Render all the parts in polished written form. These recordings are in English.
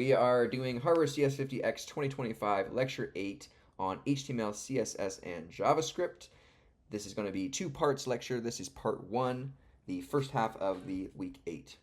we are doing Harvard CS50X 2025 Lecture 8 on HTML, CSS, and JavaScript. This is going to be 2 parts lecture. This is part 1, the first half of the week 8.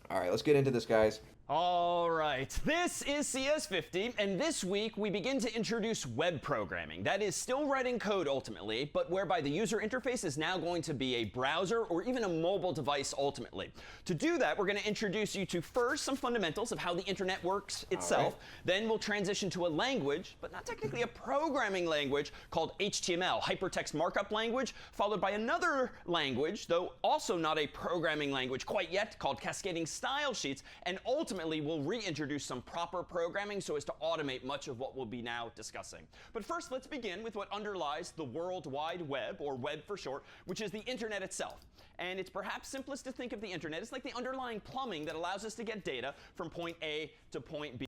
All right, let's get into this, guys. All right, this is CS50, and this week we begin to introduce web programming. That is still writing code ultimately, but whereby the user interface is now going to be a browser or even a mobile device ultimately. To do that, we're going to introduce you to first some fundamentals of how the internet works itself. Right. Then we'll transition to a language, but not technically a programming language, called HTML, Hypertext Markup Language, followed by another language, though also not a programming language quite yet, called Cascading Style Sheets, and ultimately we'll reintroduce some proper programming so as to automate much of what we'll be now discussing. But first, let's begin with what underlies the World Wide Web, or web for short, which is the internet itself. And it's perhaps simplest to think of the internet as like the underlying plumbing that allows us to get data from point A to point B.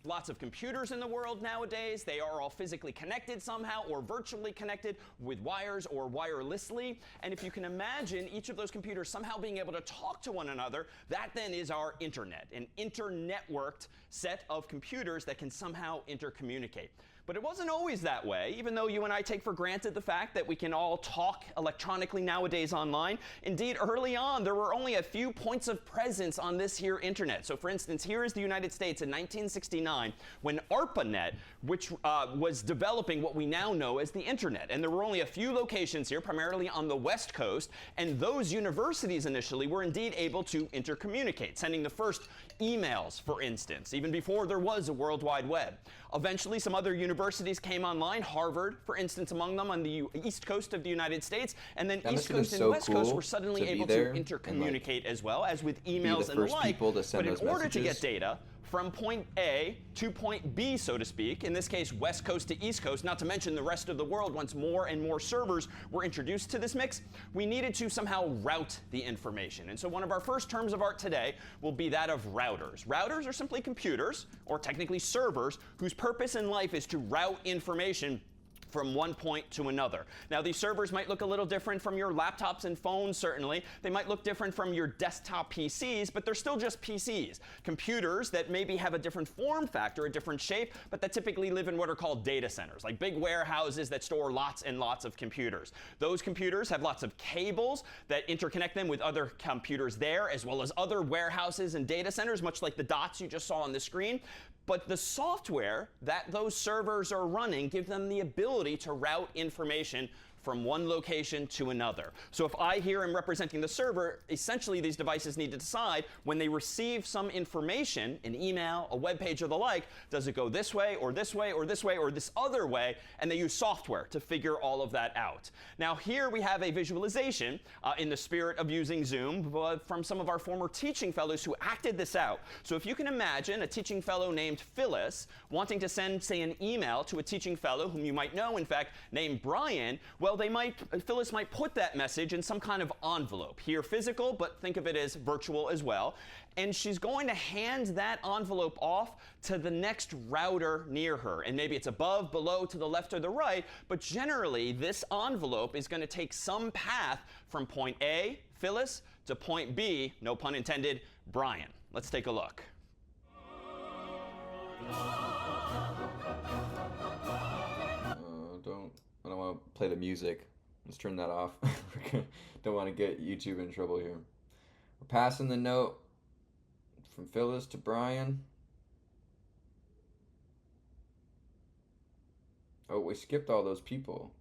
Lots of computers in the world nowadays. They are all physically connected somehow or virtually connected with wires or wirelessly. And if you can imagine each of those computers somehow being able to talk to one another, that then is our internet, an internetworked set of computers that can somehow intercommunicate. But it wasn't always that way, even though you and I take for granted the fact that we can all talk electronically nowadays online. Indeed, early on, there were only a few points of presence on this here internet. So for instance, here is the United States in 1969 when ARPANET, which was developing what we now know as the internet. And there were only a few locations here, primarily on the West Coast. And those universities initially were indeed able to intercommunicate, sending the first emails, for instance, even before there was a World Wide Web. Eventually, some other universities came online, Harvard, for instance, among them on the East Coast of the United States. And then East Coast and West Coast were suddenly able to intercommunicate as well, as with emails and the like. But in order to get data from point A to point B, so to speak, in this case, West Coast to East Coast, not to mention the rest of the world, once more and more servers were introduced to this mix, we needed to somehow route the information. And so one of our first terms of art today will be that of routers. Routers are simply computers, or technically servers, whose purpose in life is to route information from one point to another. Now, these servers might look a little different from your laptops and phones, certainly. They might look different from your desktop PCs, but they're still just PCs. Computers that maybe have a different form factor, a different shape, but that typically live in what are called data centers, like big warehouses that store lots and lots of computers. Those computers have lots of cables that interconnect them with other computers there, as well as other warehouses and data centers, much like the dots you just saw on the screen. But the software that those servers are running give them the ability to route information from one location to another. So if I here am representing the server, essentially these devices need to decide when they receive some information, an email, a web page, or the like, does it go this way or this way or this way or this other way? And they use software to figure all of that out. Now here we have a visualization in the spirit of using Zoom from some of our former teaching fellows who acted this out. So if you can imagine a teaching fellow named Phyllis wanting to send, say, an email to a teaching fellow whom you might know, in fact, named Brian, well, Phyllis might put that message in some kind of envelope. Here physical, but think of it as virtual as well. And she's going to hand that envelope off to the next router near her. And maybe it's above, below, to the left, or the right. But generally, this envelope is going to take some path from point A, Phyllis, to point B, no pun intended, Brian. Let's take a look. I don't want to play the music. Let's turn that off. Don't want to get YouTube in trouble here. We're passing the note from Phyllis to Brian. Oh, we skipped all those people.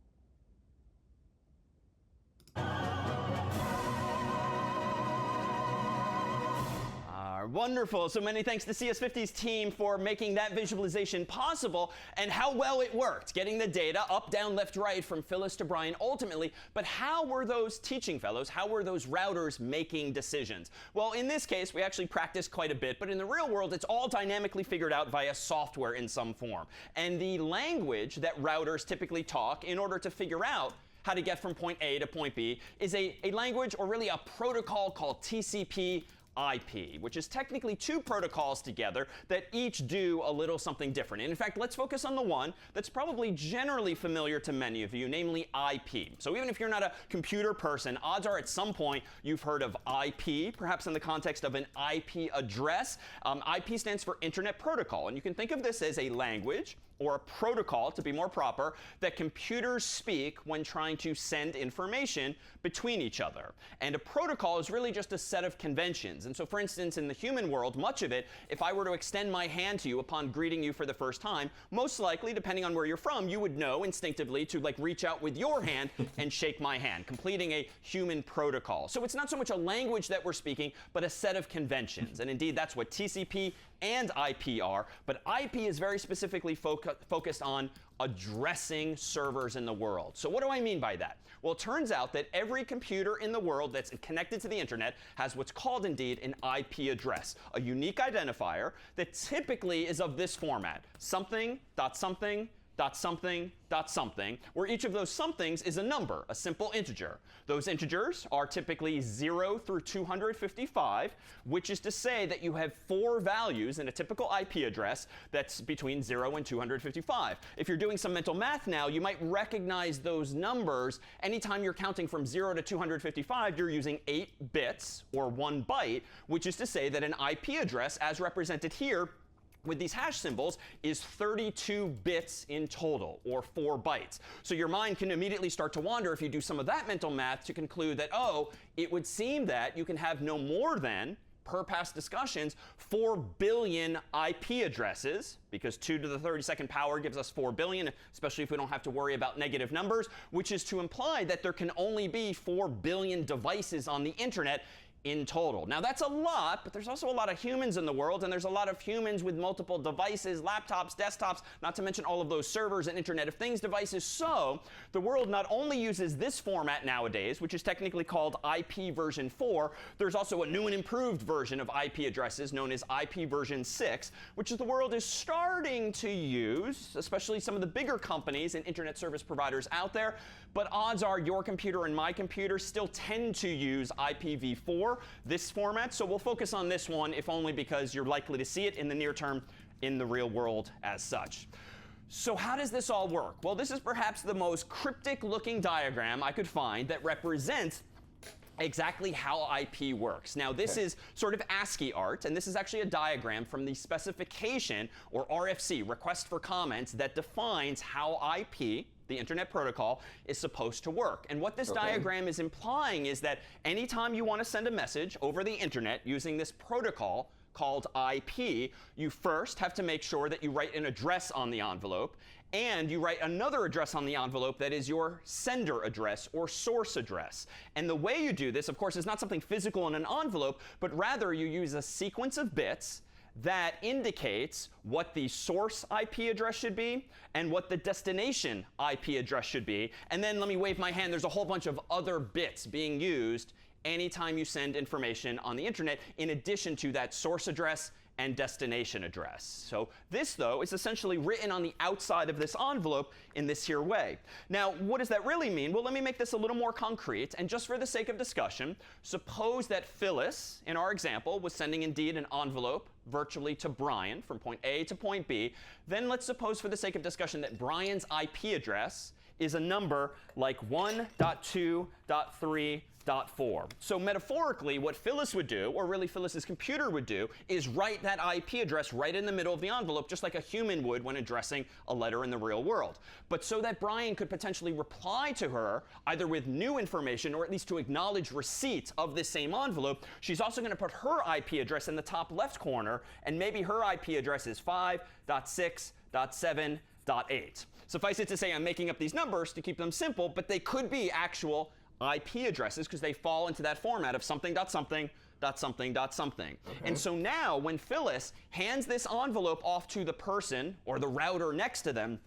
Wonderful. So many thanks to CS50's team for making that visualization possible and how well it worked, getting the data up, down, left, right from Phyllis to Brian ultimately. But how were those teaching fellows, how were those routers making decisions? Well, in this case, we actually practiced quite a bit. But in the real world, it's all dynamically figured out via software in some form. And the language that routers typically talk in order to figure out how to get from point A to point B is a language, or really a protocol, called TCP IP, which is technically two protocols together that each do a little something different. And in fact, let's focus on the one that's probably generally familiar to many of you, namely IP. So even if you're not a computer person, odds are at some point you've heard of IP, perhaps in the context of an IP address. IP stands for Internet Protocol, and you can think of this as a language or a protocol, to be more proper, that computers speak when trying to send information between each other. And a protocol is really just a set of conventions. And so, for instance, in the human world, much of it, if I were to extend my hand to you upon greeting you for the first time, most likely, depending on where you're from, you would know instinctively to reach out with your hand and shake my hand, completing a human protocol. So it's not so much a language that we're speaking, but a set of conventions. And indeed, that's what TCP and IP are. But IP is very specifically focused on addressing servers in the world. So what do I mean by that? Well, it turns out that every computer in the world that's connected to the internet has what's called indeed an IP address, a unique identifier that typically is of this format: something dot something dot something dot something, where each of those somethings is a number, a simple integer. Those integers are typically 0 through 255, which is to say that you have 4 values in a typical IP address that's between 0 and 255. If you're doing some mental math now, you might recognize those numbers. Anytime you're counting from 0 to 255, you're using 8 bits or 1 byte, which is to say that an IP address, as represented here with these hash symbols, is 32 bits in total, or 4 bytes. So your mind can immediately start to wander, if you do some of that mental math, to conclude that, oh, it would seem that you can have no more than, per past discussions, 4 billion IP addresses, because 2 to the 32nd power gives us 4 billion, especially if we don't have to worry about negative numbers, which is to imply that there can only be 4 billion devices on the internet in total. Now that's a lot, but there's also a lot of humans in the world, and there's a lot of humans with multiple devices, laptops, desktops, not to mention all of those servers and Internet of Things devices. So the world not only uses this format nowadays, which is technically called IP version 4, there's also a new and improved version of IP addresses known as IP version 6, which the world is starting to use, especially some of the bigger companies and internet service providers out there. But odds are your computer and my computer still tend to use IPv4, this format. So we'll focus on this one, if only because you're likely to see it in the near term in the real world as such. So how does this all work? Well, this is perhaps the most cryptic looking diagram I could find that represents exactly how IP works. Now, this is sort of ASCII art, and this is actually a diagram from the specification, or RFC, request for comments, that defines how IP, the Internet Protocol, is supposed to work. And what this diagram is implying is that anytime you want to send a message over the internet using this protocol called IP, you first have to make sure that you write an address on the envelope, and you write another address on the envelope that is your sender address or source address. And the way you do this, of course, is not something physical in an envelope, but rather you use a sequence of bits that indicates what the source IP address should be and what the destination IP address should be. And then let me wave my hand. There's a whole bunch of other bits being used anytime you send information on the internet, in addition to that source address and destination address. So this, though, is essentially written on the outside of this envelope in this here way. Now, what does that really mean? Well, let me make this a little more concrete. And just for the sake of discussion, suppose that Phyllis, in our example, was sending indeed an envelope virtually to Brian from point A to point B. Then let's suppose, for the sake of discussion, that Brian's IP address is a number like 1.2.3.4. So metaphorically, what Phyllis would do, or really Phyllis's computer would do, is write that IP address right in the middle of the envelope, just like a human would when addressing a letter in the real world. But so that Brian could potentially reply to her, either with new information or at least to acknowledge receipt of this same envelope, she's also going to put her IP address in the top left corner, and maybe her IP address is 5.6.7.8. Suffice it to say, I'm making up these numbers to keep them simple, but they could be actual IP addresses because they fall into that format of something dot something dot something dot something. And so now when Phyllis hands this envelope off to the person or the router next to them,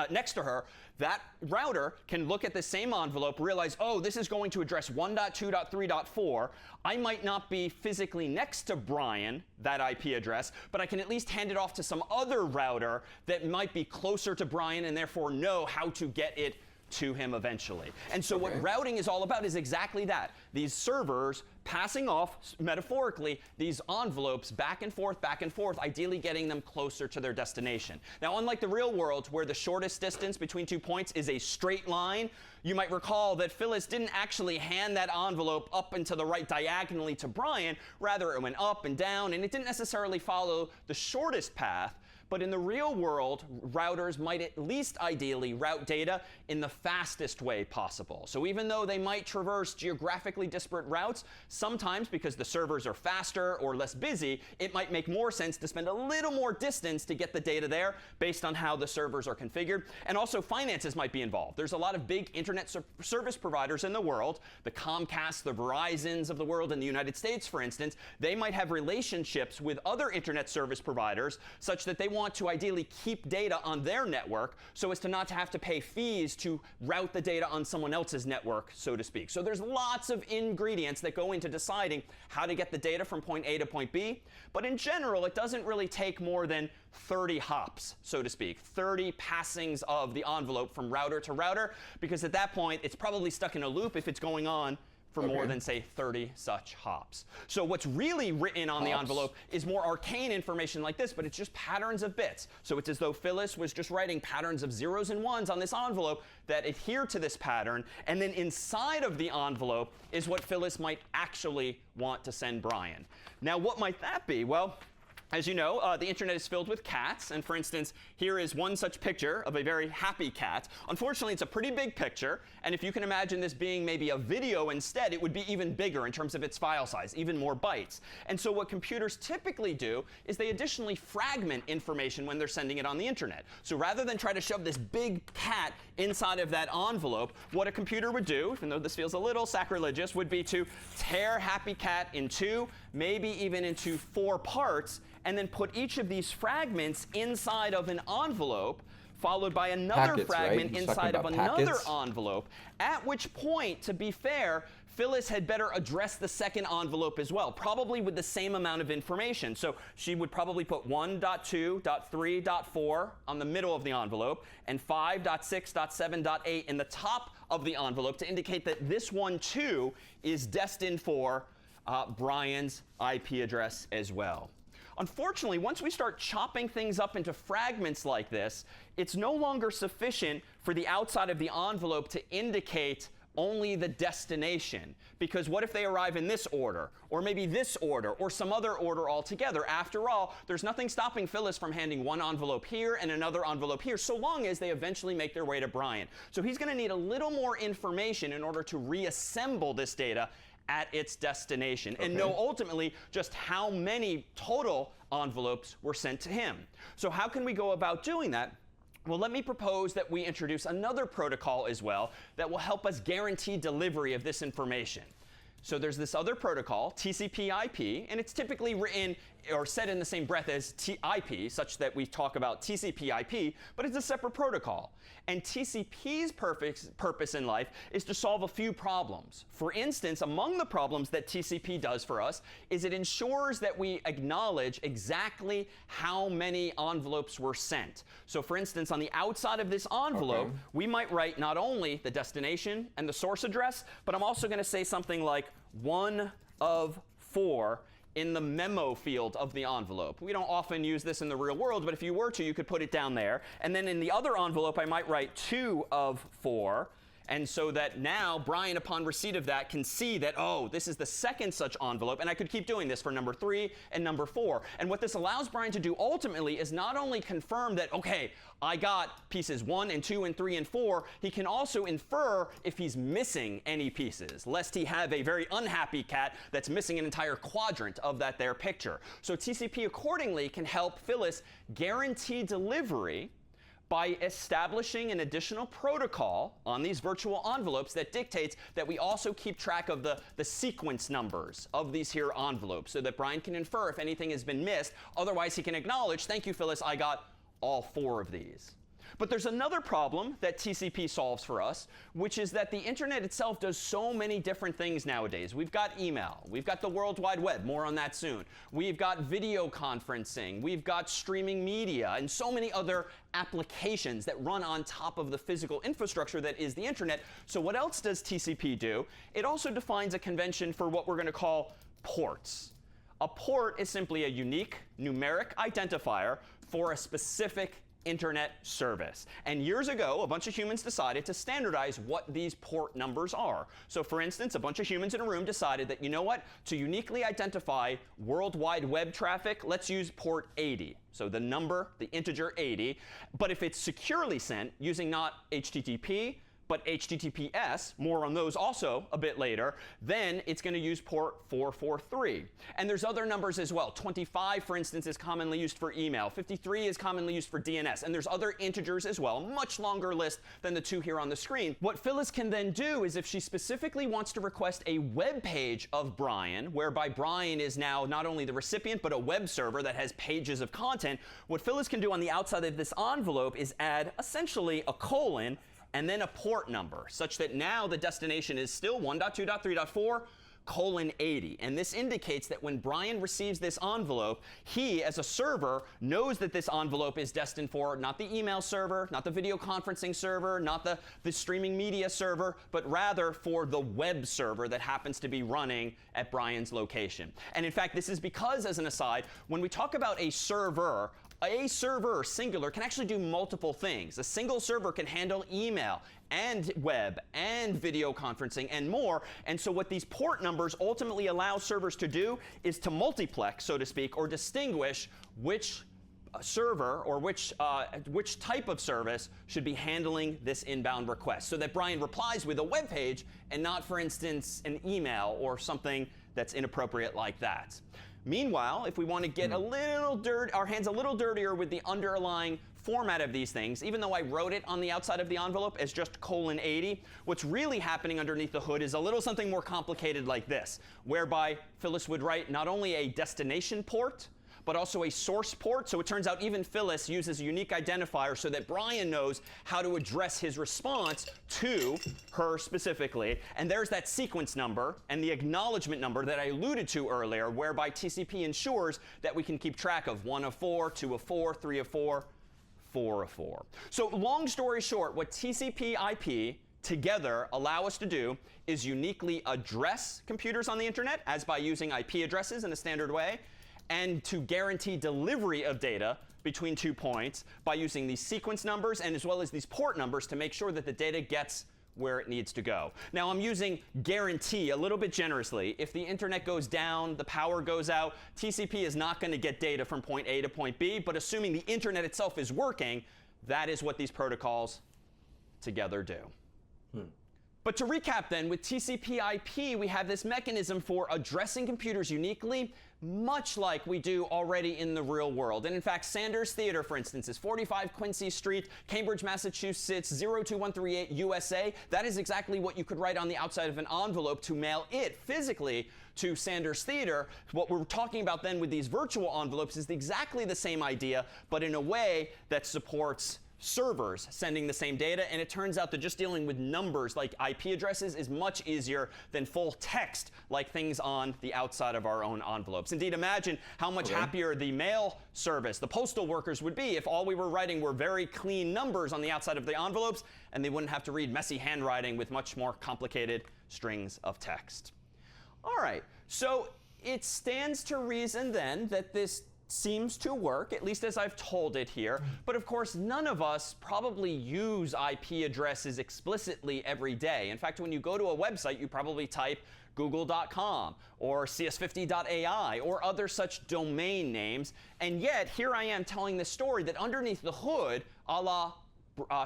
next to her, that router can look at the same envelope, realize, oh, this is going to address 1.2.3.4. I might not be physically next to Brian, that IP address, but I can at least hand it off to some other router that might be closer to Brian and therefore know how to get it to him eventually. And so what routing is all about is exactly that. These servers passing off, metaphorically, these envelopes back and forth, ideally getting them closer to their destination. Now, unlike the real world, where the shortest distance between 2 points is a straight line, you might recall that Phyllis didn't actually hand that envelope up and to the right diagonally to Brian. Rather, it went up and down, and it didn't necessarily follow the shortest path. But in the real world, routers might at least ideally route data in the fastest way possible. So even though they might traverse geographically disparate routes, sometimes because the servers are faster or less busy, it might make more sense to spend a little more distance to get the data there based on how the servers are configured. And also finances might be involved. There's a lot of big internet service providers in the world, the Comcasts, the Verizons of the world in the United States, for instance. They might have relationships with other internet service providers such that they want to ideally keep data on their network so as to not to have to pay fees to route the data on someone else's network, so to speak. So there's lots of ingredients that go into deciding how to get the data from point A to point B. But in general, it doesn't really take more than 30 hops, so to speak, 30 passings of the envelope from router to router, because at that point, it's probably stuck in a loop if it's going on for more than, say, 30 such hops. So what's really written on the envelope is more arcane information like this, but it's just patterns of bits. So it's as though Phyllis was just writing patterns of zeros and ones on this envelope that adhere to this pattern, and then inside of the envelope is what Phyllis might actually want to send Brian. Now, what might that be? Well, as you know, the internet is filled with cats. And for instance, here is one such picture of a very happy cat. Unfortunately, it's a pretty big picture. And if you can imagine this being maybe a video instead, it would be even bigger in terms of its file size, even more bytes. And so what computers typically do is they additionally fragment information when they're sending it on the internet. So rather than try to shove this big cat inside of that envelope, what a computer would do, even though this feels a little sacrilegious, would be to tear happy cat in two, maybe even into 4 parts, and then put each of these fragments inside of an envelope, followed by another fragment inside of another envelope, at which point, to be fair, Phyllis had better address the second envelope as well, probably with the same amount of information. So she would probably put 1.2.3.4 on the middle of the envelope, and 5.6.7.8 in the top of the envelope to indicate that this one, too, is destined for Brian's IP address as well. Unfortunately, once we start chopping things up into fragments like this, it's no longer sufficient for the outside of the envelope to indicate only the destination. Because what if they arrive in this order, or maybe this order, or some other order altogether? After all, there's nothing stopping Phyllis from handing one envelope here and another envelope here, so long as they eventually make their way to Brian. So he's going to need a little more information in order to reassemble this data at its destination and know ultimately just how many total envelopes were sent to him. So how can we go about doing that? Well, let me propose that we introduce another protocol as well that will help us guarantee delivery of this information. So there's this other protocol, TCP/IP, and it's typically written or said in the same breath as IP, such that we talk about TCP/IP, but it's a separate protocol. And TCP's purpose in life is to solve a few problems. For instance, among the problems that TCP does for us is it ensures that we acknowledge exactly how many envelopes were sent. So for instance, on the outside of this envelope, we might write not only the destination and the source address, but I'm also going to say something like 1 of 4 in the memo field of the envelope. We don't often use this in the real world, but if you were to, you could put it down there. And then in the other envelope, I might write 2 of 4. And so that now Brian, upon receipt of that, can see that, oh, this is the second such envelope. And I could keep doing this for number 3 and number 4. And what this allows Brian to do ultimately is not only confirm that, OK, I got pieces 1 and 2 and 3 and 4, he can also infer if he's missing any pieces, lest he have a very unhappy cat that's missing an entire quadrant of that there picture. So TCP accordingly can help Phyllis guarantee delivery by establishing an additional protocol on these virtual envelopes that dictates that we also keep track of the sequence numbers of these here envelopes so that Brian can infer if anything has been missed. Otherwise, he can acknowledge, thank you, Phyllis, I got all 4 of these. But there's another problem that TCP solves for us, which is that the internet itself does so many different things nowadays. We've got email. We've got the World Wide Web. More on that soon. We've got video conferencing. We've got streaming media, and so many other applications that run on top of the physical infrastructure that is the internet. So what else does TCP do? It also defines a convention for what we're going to call ports. A port is simply a unique numeric identifier for a specific internet service. And years ago, a bunch of humans decided to standardize what these port numbers are. So for instance, a bunch of humans in a room decided that, you know what, to uniquely identify World Wide Web traffic, let's use port 80. So the number, the integer 80. But if it's securely sent using not HTTP, but HTTPS, more on those also a bit later, then it's going to use port 443. And there's other numbers as well. 25, for instance, is commonly used for email. 53 is commonly used for DNS. And there's other integers as well, much longer list than the two here on the screen. What Phyllis can then do is if she specifically wants to request a web page of Brian, whereby Brian is now not only the recipient, but a web server that has pages of content, what Phyllis can do on the outside of this envelope is add essentially a colon and then a port number, such that now the destination is still 1.2.3.4 colon 80. And this indicates that when Brian receives this envelope, he, as a server, knows that this envelope is destined for not the email server, not the video conferencing server, not the streaming media server, but rather for the web server that happens to be running at Brian's location. And in fact, this is because, as an aside, when we talk about a server, singular, can actually do multiple things. A single server can handle email and web and video conferencing and more. And so what these port numbers ultimately allow servers to do is to multiplex, so to speak, or distinguish which server or which type of service should be handling this inbound request, so that Brian replies with a web page and not, for instance, an email or something that's inappropriate like that. Meanwhile, if we want to get our hands a little dirtier with the underlying format of these things, even though I wrote it on the outside of the envelope as just colon 80, what's really happening underneath the hood is a little something more complicated like this, whereby Phyllis would write not only a destination port, but also a source port. So it turns out even Phyllis uses a unique identifier so that Brian knows how to address his response to her specifically. And there's that sequence number and the acknowledgement number that I alluded to earlier, whereby TCP ensures that we can keep track of 1 of 4, 2 of 4, 3 of 4, 4 of 4. So long story short, what TCP IP together allow us to do is uniquely address computers on the internet, as by using IP addresses in a standard way, and to guarantee delivery of data between 2 points by using these sequence numbers and as well as these port numbers to make sure that the data gets where it needs to go. Now, I'm using guarantee a little bit generously. If the internet goes down, the power goes out, TCP is not going to get data from point A to point B, but assuming the internet itself is working, that is what these protocols together do. But to recap then, with TCP IP, we have this mechanism for addressing computers uniquely, much like we do already in the real world. And in fact, Sanders Theater, for instance, is 45 Quincy Street, Cambridge, Massachusetts, 02138 USA. That is exactly what you could write on the outside of an envelope to mail it physically to Sanders Theater. What we're talking about then with these virtual envelopes is exactly the same idea, but in a way that supports servers sending the same data. And it turns out that just dealing with numbers like IP addresses is much easier than full text like things on the outside of our own envelopes. Indeed, imagine how much happier the mail service, the postal workers, would be if all we were writing were very clean numbers on the outside of the envelopes, and they wouldn't have to read messy handwriting with much more complicated strings of text. All right, so it stands to reason then that this seems to work, at least as I've told it here. But of course, none of us probably use IP addresses explicitly every day. In fact, when you go to a website, you probably type google.com or CS50.ai or other such domain names. And yet, here I am telling this story that underneath the hood, a la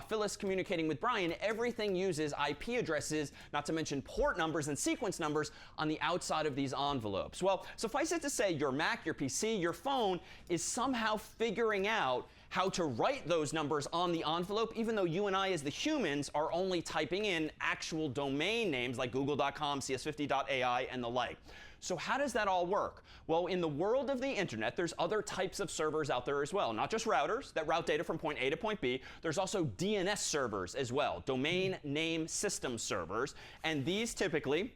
Phyllis communicating with Brian, everything uses IP addresses, not to mention port numbers and sequence numbers on the outside of these envelopes. Well, suffice it to say, your Mac, your PC, your phone is somehow figuring out how to write those numbers on the envelope, even though you and I as the humans are only typing in actual domain names like google.com, CS50.ai, and the like. So how does that all work? Well, in the world of the internet, there's other types of servers out there as well. Not just routers that route data from point A to point B. There's also DNS servers as well, domain name system servers. And these typically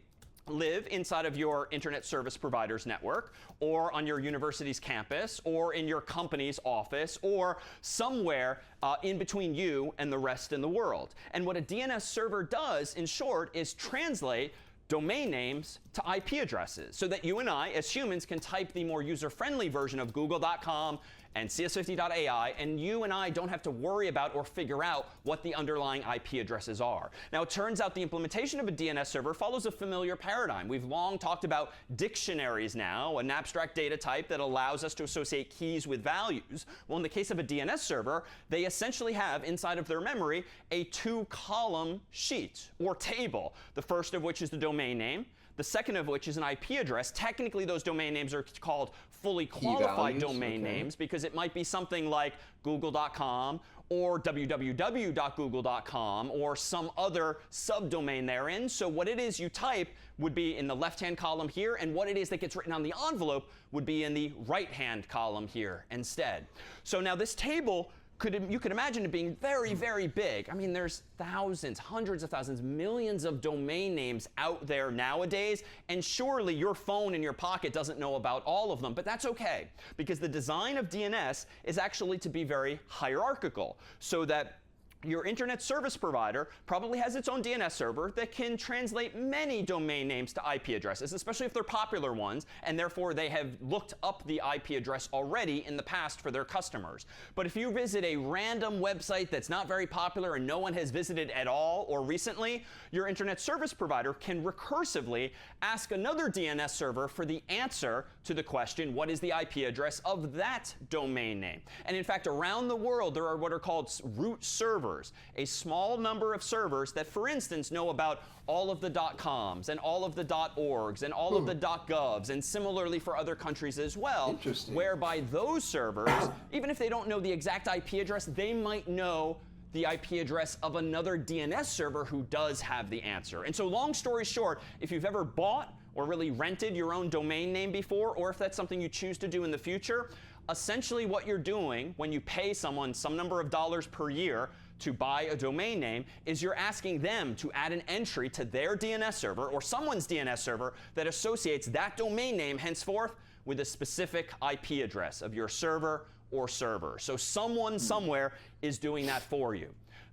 live inside of your internet service provider's network, or on your university's campus, or in your company's office, or somewhere in between you and the rest in the world. And what a DNS server does, in short, is translate domain names to IP addresses so that you and I, as humans, can type the more user-friendly version of google.com and CS50.ai, and you and I don't have to worry about or figure out what the underlying IP addresses are. Now, it turns out the implementation of a DNS server follows a familiar paradigm. We've long talked about dictionaries now, an abstract data type that allows us to associate keys with values. Well, in the case of a DNS server, they essentially have inside of their memory a 2-column sheet or table, the first of which is the domain name, the second of which is an IP address. Technically, those domain names are called fully qualified domain names because it might be something like google.com or www.google.com or some other subdomain therein. So what it is you type would be in the left-hand column here, and what it is that gets written on the envelope would be in the right-hand column here instead. So now this table, you could imagine it being very, very big. I mean, there's thousands, hundreds of thousands, millions of domain names out there nowadays, and surely your phone in your pocket doesn't know about all of them, but that's okay, because the design of DNS is actually to be very hierarchical, so that your internet service provider probably has its own DNS server that can translate many domain names to IP addresses, especially if they're popular ones, and therefore they have looked up the IP address already in the past for their customers. But if you visit a random website that's not very popular and no one has visited at all or recently, your internet service provider can recursively ask another DNS server for the answer to the question, what is the IP address of that domain name? And in fact, around the world, there are what are called root servers, a small number of servers that, for instance, know about all of the .coms and all of the .orgs and all of the .govs, and similarly for other countries as well, whereby those servers, even if they don't know the exact IP address, they might know the IP address of another DNS server who does have the answer. And so long story short, if you've ever bought or really rented your own domain name before, or if that's something you choose to do in the future, essentially what you're doing when you pay someone some number of dollars per year to buy a domain name is you're asking them to add an entry to their DNS server or someone's DNS server that associates that domain name henceforth with a specific IP address of your server or server. So someone somewhere is doing that for you.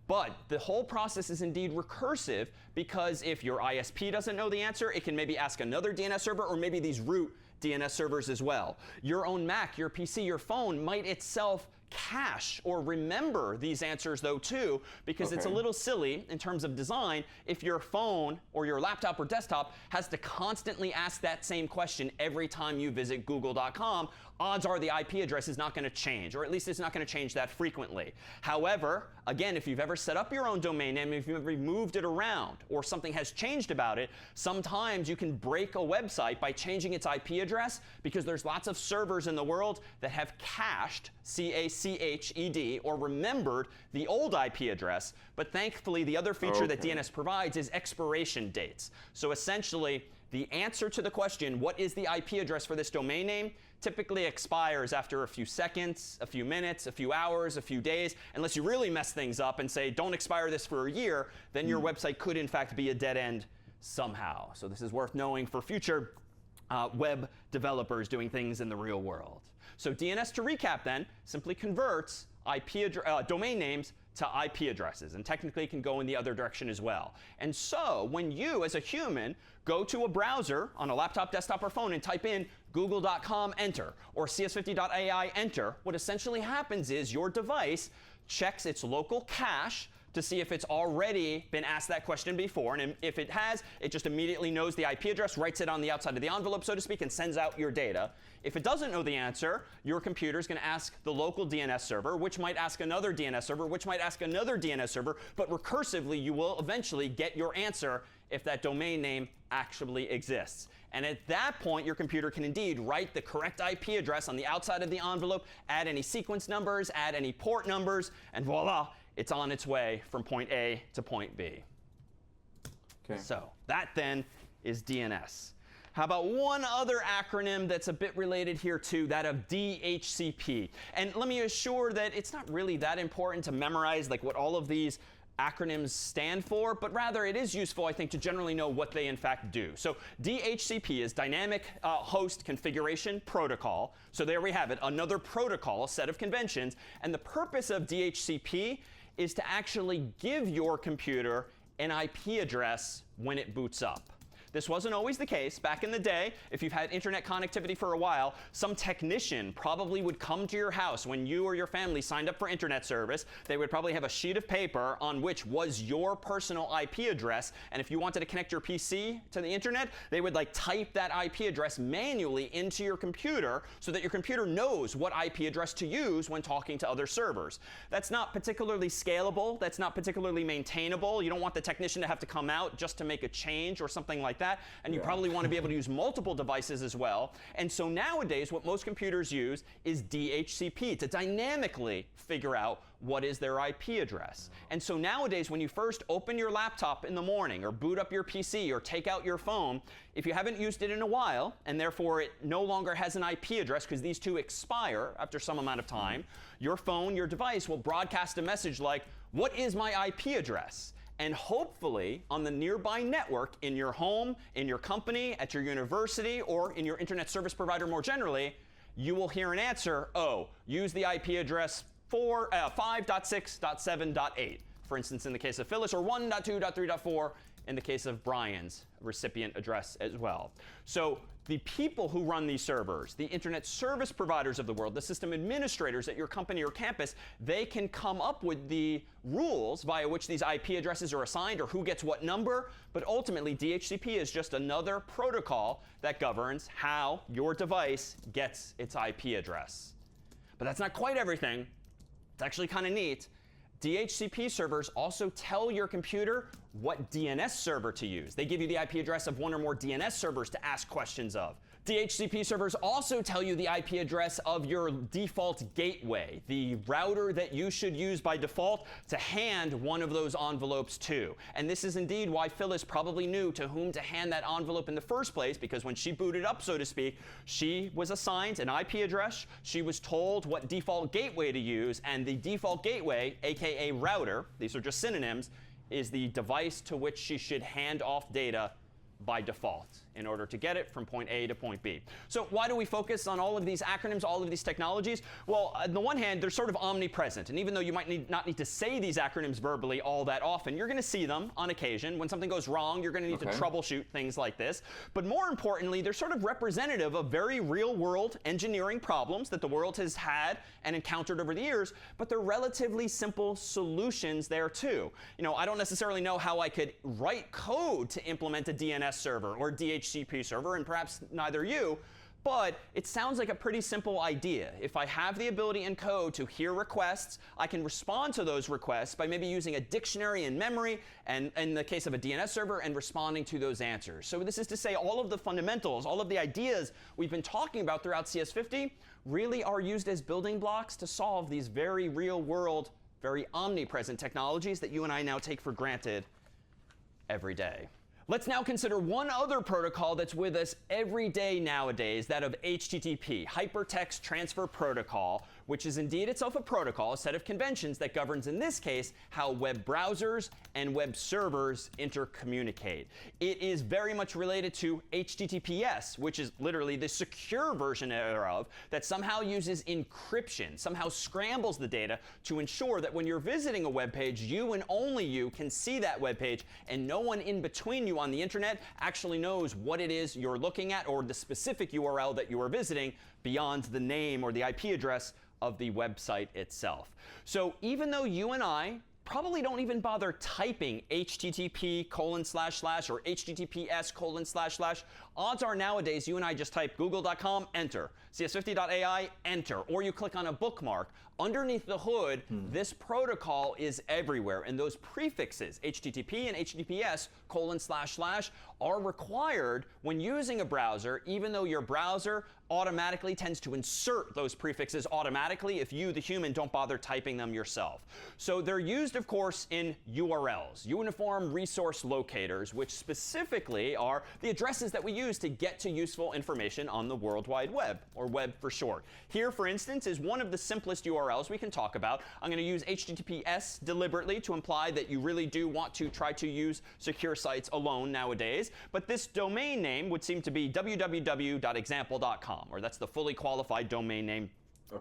But the whole process is indeed recursive, because if your ISP doesn't know the answer, it can maybe ask another DNS server, or maybe these root DNS servers as well. Your own Mac, your PC, your phone might itself cache or remember these answers though too, because it's a little silly in terms of design if your phone or your laptop or desktop has to constantly ask that same question every time you visit google.com. Odds are the IP address is not going to change, or at least it's not going to change that frequently. However, again, if you've ever set up your own domain name, if you've ever moved it around, or something has changed about it, sometimes you can break a website by changing its IP address, because there's lots of servers in the world that have cached, C-A-C-H-E-D, or remembered the old IP address. But thankfully, the other feature that DNS provides is expiration dates. So essentially, the answer to the question, what is the IP address for this domain name, typically expires after a few seconds, a few minutes, a few hours, a few days. Unless you really mess things up and say, don't expire this for a year, then your website could in fact be a dead end somehow. So this is worth knowing for future web developers doing things in the real world. So DNS, to recap then, simply converts domain names to IP addresses, and technically it can go in the other direction as well. And so when you, as a human, go to a browser on a laptop, desktop, or phone and type in google.com, enter, or CS50.ai, enter, what essentially happens is your device checks its local cache to see if it's already been asked that question before. And if it has, it just immediately knows the IP address, writes it on the outside of the envelope, so to speak, and sends out your data. If it doesn't know the answer, your computer is going to ask the local DNS server, which might ask another DNS server, which might ask another DNS server, but recursively, you will eventually get your answer if that domain name actually exists. And at that point, your computer can indeed write the correct IP address on the outside of the envelope, add any sequence numbers, add any port numbers, and voila, it's on its way from point A to point B. So that then is DNS. How about one other acronym that's a bit related here too, that of DHCP? And let me assure that it's not really that important to memorize like what all of these acronyms stand for, but rather it is useful, I think, to generally know what they in fact do. So DHCP is Dynamic Host Configuration Protocol. So there we have it, another protocol, a set of conventions. And the purpose of DHCP is to actually give your computer an IP address when it boots up. This wasn't always the case. Back in the day, if you've had internet connectivity for a while, some technician probably would come to your house when you or your family signed up for internet service. They would probably have a sheet of paper on which was your personal IP address. And if you wanted to connect your PC to the internet, they would like type that IP address manually into your computer so that your computer knows what IP address to use when talking to other servers. That's not particularly scalable. That's not particularly maintainable. You don't want the technician to have to come out just to make a change or something like that. And you probably want to be able to use multiple devices as well. And so nowadays, what most computers use is DHCP to dynamically figure out what is their IP address. And so nowadays, when you first open your laptop in the morning or boot up your PC or take out your phone, if you haven't used it in a while, and therefore it no longer has an IP address because these two expire after some amount of time, your phone, your device will broadcast a message like, "What is my IP address?" And hopefully, on the nearby network, in your home, in your company, at your university, or in your internet service provider more generally, you will hear an answer, oh, use the IP address 5.6.7.8, for instance, in the case of Phyllis, or 1.2.3.4 in the case of Brian's recipient address as well. So the people who run these servers, the internet service providers of the world, the system administrators at your company or campus, they can come up with the rules via which these IP addresses are assigned or who gets what number. But ultimately, DHCP is just another protocol that governs how your device gets its IP address. But that's not quite everything. It's actually kind of neat. DHCP servers also tell your computer what DNS server to use. They give you the IP address of one or more DNS servers to ask questions of. DHCP servers also tell you the IP address of your default gateway, the router that you should use by default to hand one of those envelopes to. And this is indeed why Phyllis probably knew to whom to hand that envelope in the first place, because when she booted up, so to speak, she was assigned an IP address, she was told what default gateway to use, and the default gateway, aka router, these are just synonyms, is the device to which she should hand off data by default in order to get it from point A to point B. So why do we focus on all of these acronyms, all of these technologies? Well, on the one hand, they're sort of omnipresent. And even though you might not need to say these acronyms verbally all that often, you're going to see them on occasion. When something goes wrong, you're going to need to troubleshoot things like this. But more importantly, they're sort of representative of very real-world engineering problems that the world has had and encountered over the years. But they're relatively simple solutions there, too. You know, I don't necessarily know how I could write code to implement a DNS server or DHCP server, and perhaps neither you, but it sounds like a pretty simple idea. If I have the ability in code to hear requests, I can respond to those requests by maybe using a dictionary in memory, and in the case of a DNS server, and responding to those answers. So this is to say all of the fundamentals, all of the ideas we've been talking about throughout CS50 really are used as building blocks to solve these very real world, very omnipresent technologies that you and I now take for granted every day. Let's now consider one other protocol that's with us every day nowadays, that of HTTP, Hypertext Transfer Protocol, which is indeed itself a protocol, a set of conventions that governs, in this case, how web browsers and web servers intercommunicate. It is very much related to HTTPS, which is literally the secure version thereof, that somehow uses encryption, somehow scrambles the data to ensure that when you're visiting a web page, you and only you can see that web page, and no one in between you on the internet actually knows what it is you're looking at or the specific URL that you are visiting beyond the name or the IP address of the website itself. So even though you and I probably don't even bother typing http:// or https://, odds are nowadays you and I just type google.com, enter, cs50.ai, enter, or you click on a bookmark. Underneath the hood, this protocol is everywhere, and those prefixes, HTTP and HTTPS:// are required when using a browser, even though your browser automatically tends to insert those prefixes automatically if you, the human, don't bother typing them yourself. So they're used, of course, in URLs, Uniform Resource Locators, which specifically are the addresses that we use to get to useful information on the World Wide Web, or web for short. Here, for instance, is one of the simplest URLs we can talk about. I'm going to use HTTPS deliberately to imply that you really do want to try to use secure sites alone nowadays. But this domain name would seem to be www.example.com, or that's the fully qualified domain name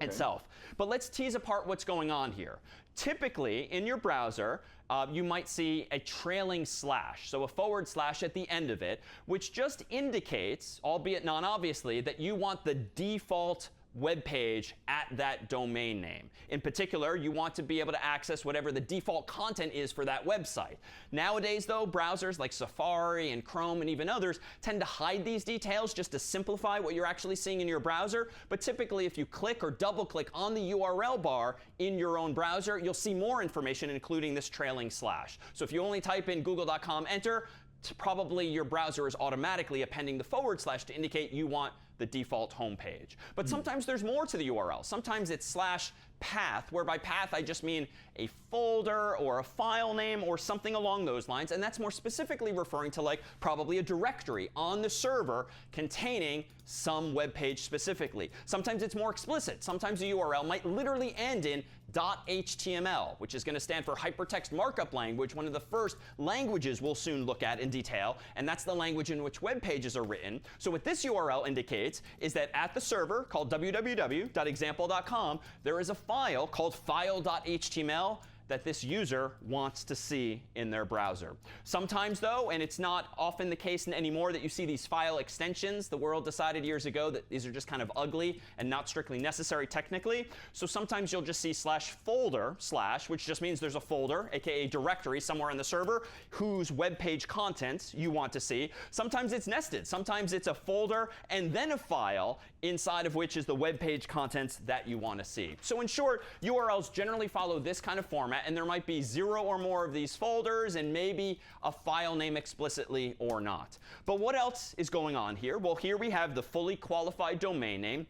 itself. But let's tease apart what's going on here. Typically, in your browser, you might see a trailing slash, so a forward slash at the end of it, which just indicates, albeit non-obviously, that you want the default web page at that domain name. In particular, you want to be able to access whatever the default content is for that website. Nowadays, though, browsers like Safari and Chrome and even others tend to hide these details just to simplify what you're actually seeing in your browser. But typically, if you click or double-click on the URL bar in your own browser, you'll see more information, including this trailing slash. So if you only type in google.com, enter, probably your browser is automatically appending the forward slash to indicate you want the default home page. But sometimes there's more to the URL. Sometimes it's /path, where by path I just mean a folder or a file name or something along those lines. And that's more specifically referring to like probably a directory on the server containing some web page specifically. Sometimes it's more explicit. Sometimes the URL might literally end in .html, which is going to stand for Hypertext Markup Language, one of the first languages we'll soon look at in detail. And that's the language in which web pages are written. So what this URL indicates is that at the server called www.example.com, there is a file called file.html that this user wants to see in their browser. Sometimes, though, and it's not often the case anymore that you see these file extensions. The world decided years ago that these are just kind of ugly and not strictly necessary technically. So sometimes you'll just see /folder/, which just means there's a folder, aka directory, somewhere on the server whose web page contents you want to see. Sometimes it's nested. Sometimes it's a folder and then a file inside of which is the web page contents that you want to see. So in short, URLs generally follow this kind of format, and there might be 0 or more of these folders and maybe a file name explicitly or not. But what else is going on here? Well, here we have the fully qualified domain name.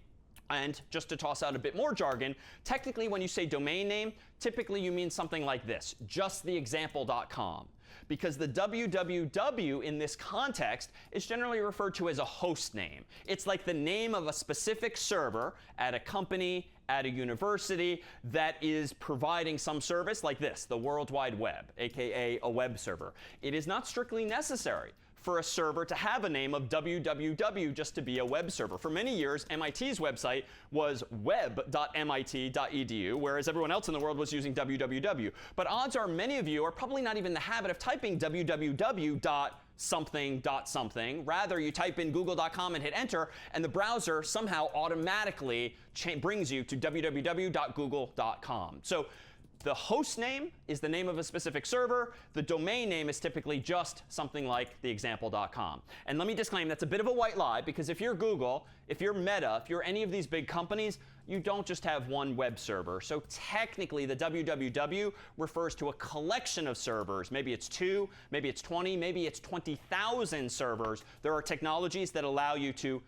And just to toss out a bit more jargon, technically when you say domain name, typically you mean something like this, just the example.com. Because the www in this context is generally referred to as a host name. It's like the name of a specific server at a company, at a university that is providing some service like this, the World Wide Web, aka a web server. It is not strictly necessary for a server to have a name of www just to be a web server. For many years, MIT's website was web.mit.edu, whereas everyone else in the world was using www. But odds are many of you are probably not even in the habit of typing www.something.something. Rather, you type in google.com and hit enter, and the browser somehow automatically brings you to www.google.com. So the host name is the name of a specific server. The domain name is typically just something like theexample.com. And let me disclaim that's a bit of a white lie, because if you're Google, if you're Meta, if you're any of these big companies, you don't just have one web server. So technically, the www refers to a collection of servers. Maybe it's 2, maybe it's 20, maybe it's 20,000 servers. There are technologies that allow you to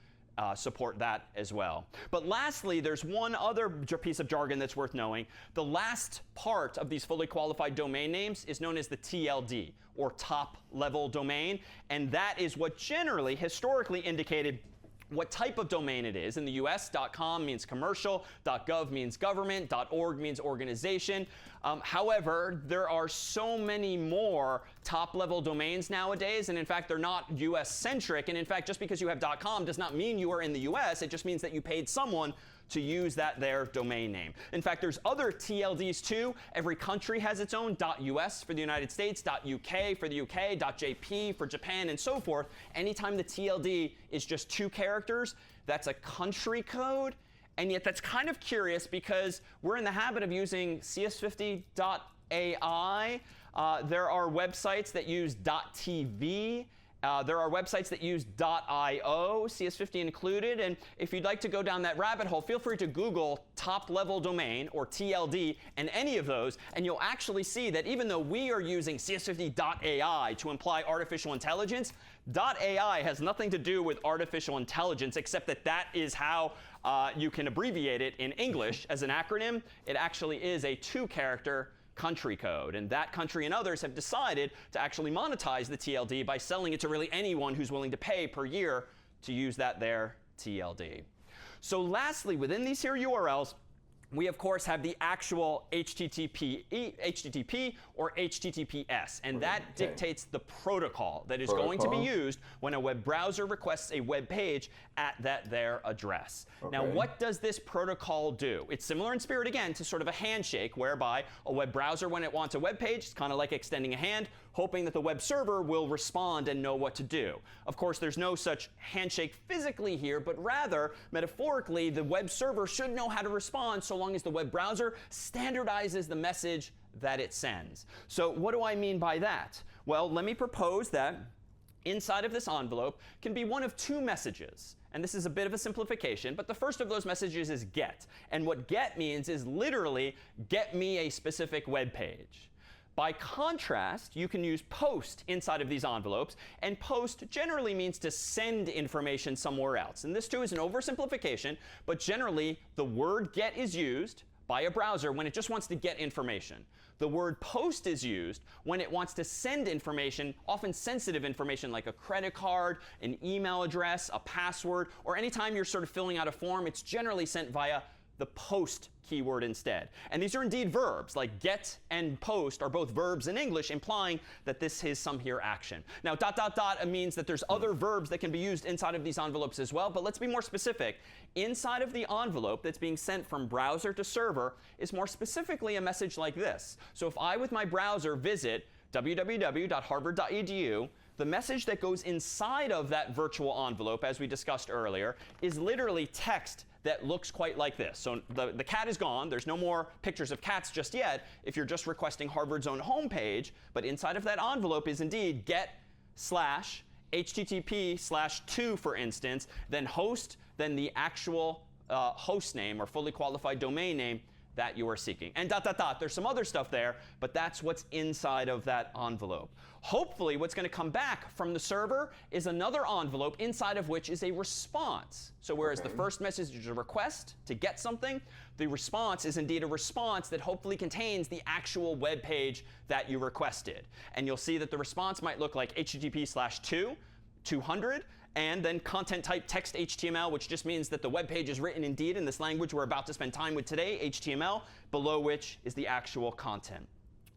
support that as well. But lastly, there's one other piece of jargon that's worth knowing. The last part of these fully qualified domain names is known as the TLD, or top level domain. And that is what generally, historically indicated what type of domain it is. In the US, .com means commercial, .gov means government, .org means organization. However, there are so many more top-level domains nowadays, and in fact, they're not US-centric. And in fact, just because you have .com does not mean you are in the US. It just means that you paid someone to use their domain name. In fact, there's other TLDs too. Every country has its own .us for the United States, .uk for the UK, .jp for Japan, and so forth. Anytime the TLD is just 2 characters, that's a country code. And yet that's kind of curious because we're in the habit of using CS50.ai. There are websites that use .tv. There are websites that use .io, CS50 included. And if you'd like to go down that rabbit hole, feel free to Google top-level domain, or TLD, and any of those. And you'll actually see that even though we are using CS50.ai to imply artificial intelligence, .ai has nothing to do with artificial intelligence, except that that is how you can abbreviate it in English as an acronym. It actually is a 2-character country code. And that country and others have decided to actually monetize the TLD by selling it to really anyone who's willing to pay per year to use that there TLD. So lastly, within these here URLs, we, of course, have the actual HTTP or HTTPS, and that dictates the protocol that is going to be used when a web browser requests a web page at that there address. Now, what does this protocol do? It's similar in spirit, again, to sort of a handshake, whereby a web browser, when it wants a web page, it's kind of like extending a hand, hoping that the web server will respond and know what to do. Of course, there's no such handshake physically here, but rather, metaphorically, the web server should know how to respond so long as the web browser standardizes the message that it sends. So what do I mean by that? Well, let me propose that inside of this envelope can be one of 2 messages. And this is a bit of a simplification, but the first of those messages is get. And what get means is literally get me a specific web page. By contrast, you can use post inside of these envelopes, and post generally means to send information somewhere else. And this too is an oversimplification, but generally the word get is used by a browser when it just wants to get information. The word post is used when it wants to send information, often sensitive information like a credit card, an email address, a password, or anytime you're sort of filling out a form, it's generally sent via the post keyword instead. And these are indeed verbs, like get and post are both verbs in English, implying that this is some here action. Now, ... means that there's other verbs that can be used inside of these envelopes as well, but let's be more specific. Inside of the envelope that's being sent from browser to server is more specifically a message like this. So if I, with my browser, visit www.harvard.edu, the message that goes inside of that virtual envelope, as we discussed earlier, is literally text that looks quite like this. So the cat is gone. There's no more pictures of cats just yet if you're just requesting Harvard's own homepage. But inside of that envelope is indeed get/http/to, for instance, then host, then the actual host name or fully qualified domain name that you are seeking. And ... There's some other stuff there, but that's what's inside of that envelope. Hopefully, what's going to come back from the server is another envelope inside of which is a response. So whereas the first message is a request to get something, the response is indeed a response that hopefully contains the actual web page that you requested. And you'll see that the response might look like http/to, 200, and then content type text HTML, which just means that the web page is written indeed in this language we're about to spend time with today, HTML, below which is the actual content.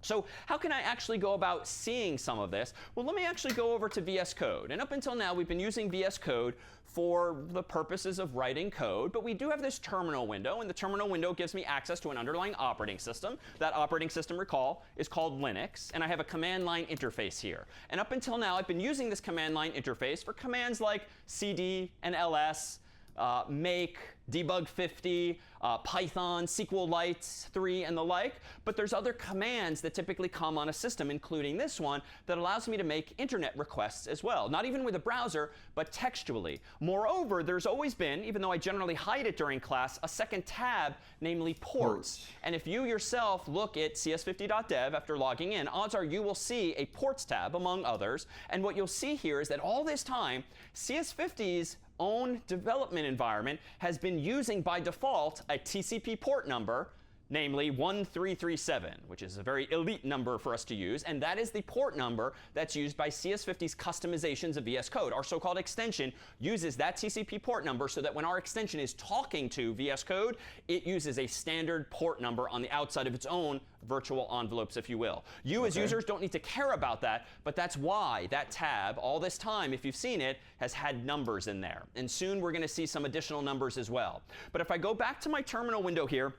So how can I actually go about seeing some of this? Well, let me actually go over to VS Code. And up until now, we've been using VS Code for the purposes of writing code. But we do have this terminal window. And the terminal window gives me access to an underlying operating system. That operating system, recall, is called Linux. And I have a command line interface here. And up until now, I've been using this command line interface for commands like cd and ls, make, debug 50, Python, SQLite 3, and the like. But there's other commands that typically come on a system, including this one, that allows me to make internet requests as well. Not even with a browser, but textually. Moreover, there's always been, even though I generally hide it during class, a second tab, namely ports. And if you yourself look at cs50.dev after logging in, odds are you will see a ports tab, among others. And what you'll see here is that all this time, CS50's own development environment has been using by default a TCP port number, namely 1337, which is a very elite number for us to use. And that is the port number that's used by CS50's customizations of VS Code. Our so-called extension uses that TCP port number so that when our extension is talking to VS Code, it uses a standard port number on the outside of its own virtual envelopes, if you will. You as users don't need to care about that, but that's why that tab, all this time, if you've seen it, has had numbers in there. And soon we're going to see some additional numbers as well. But if I go back to my terminal window here,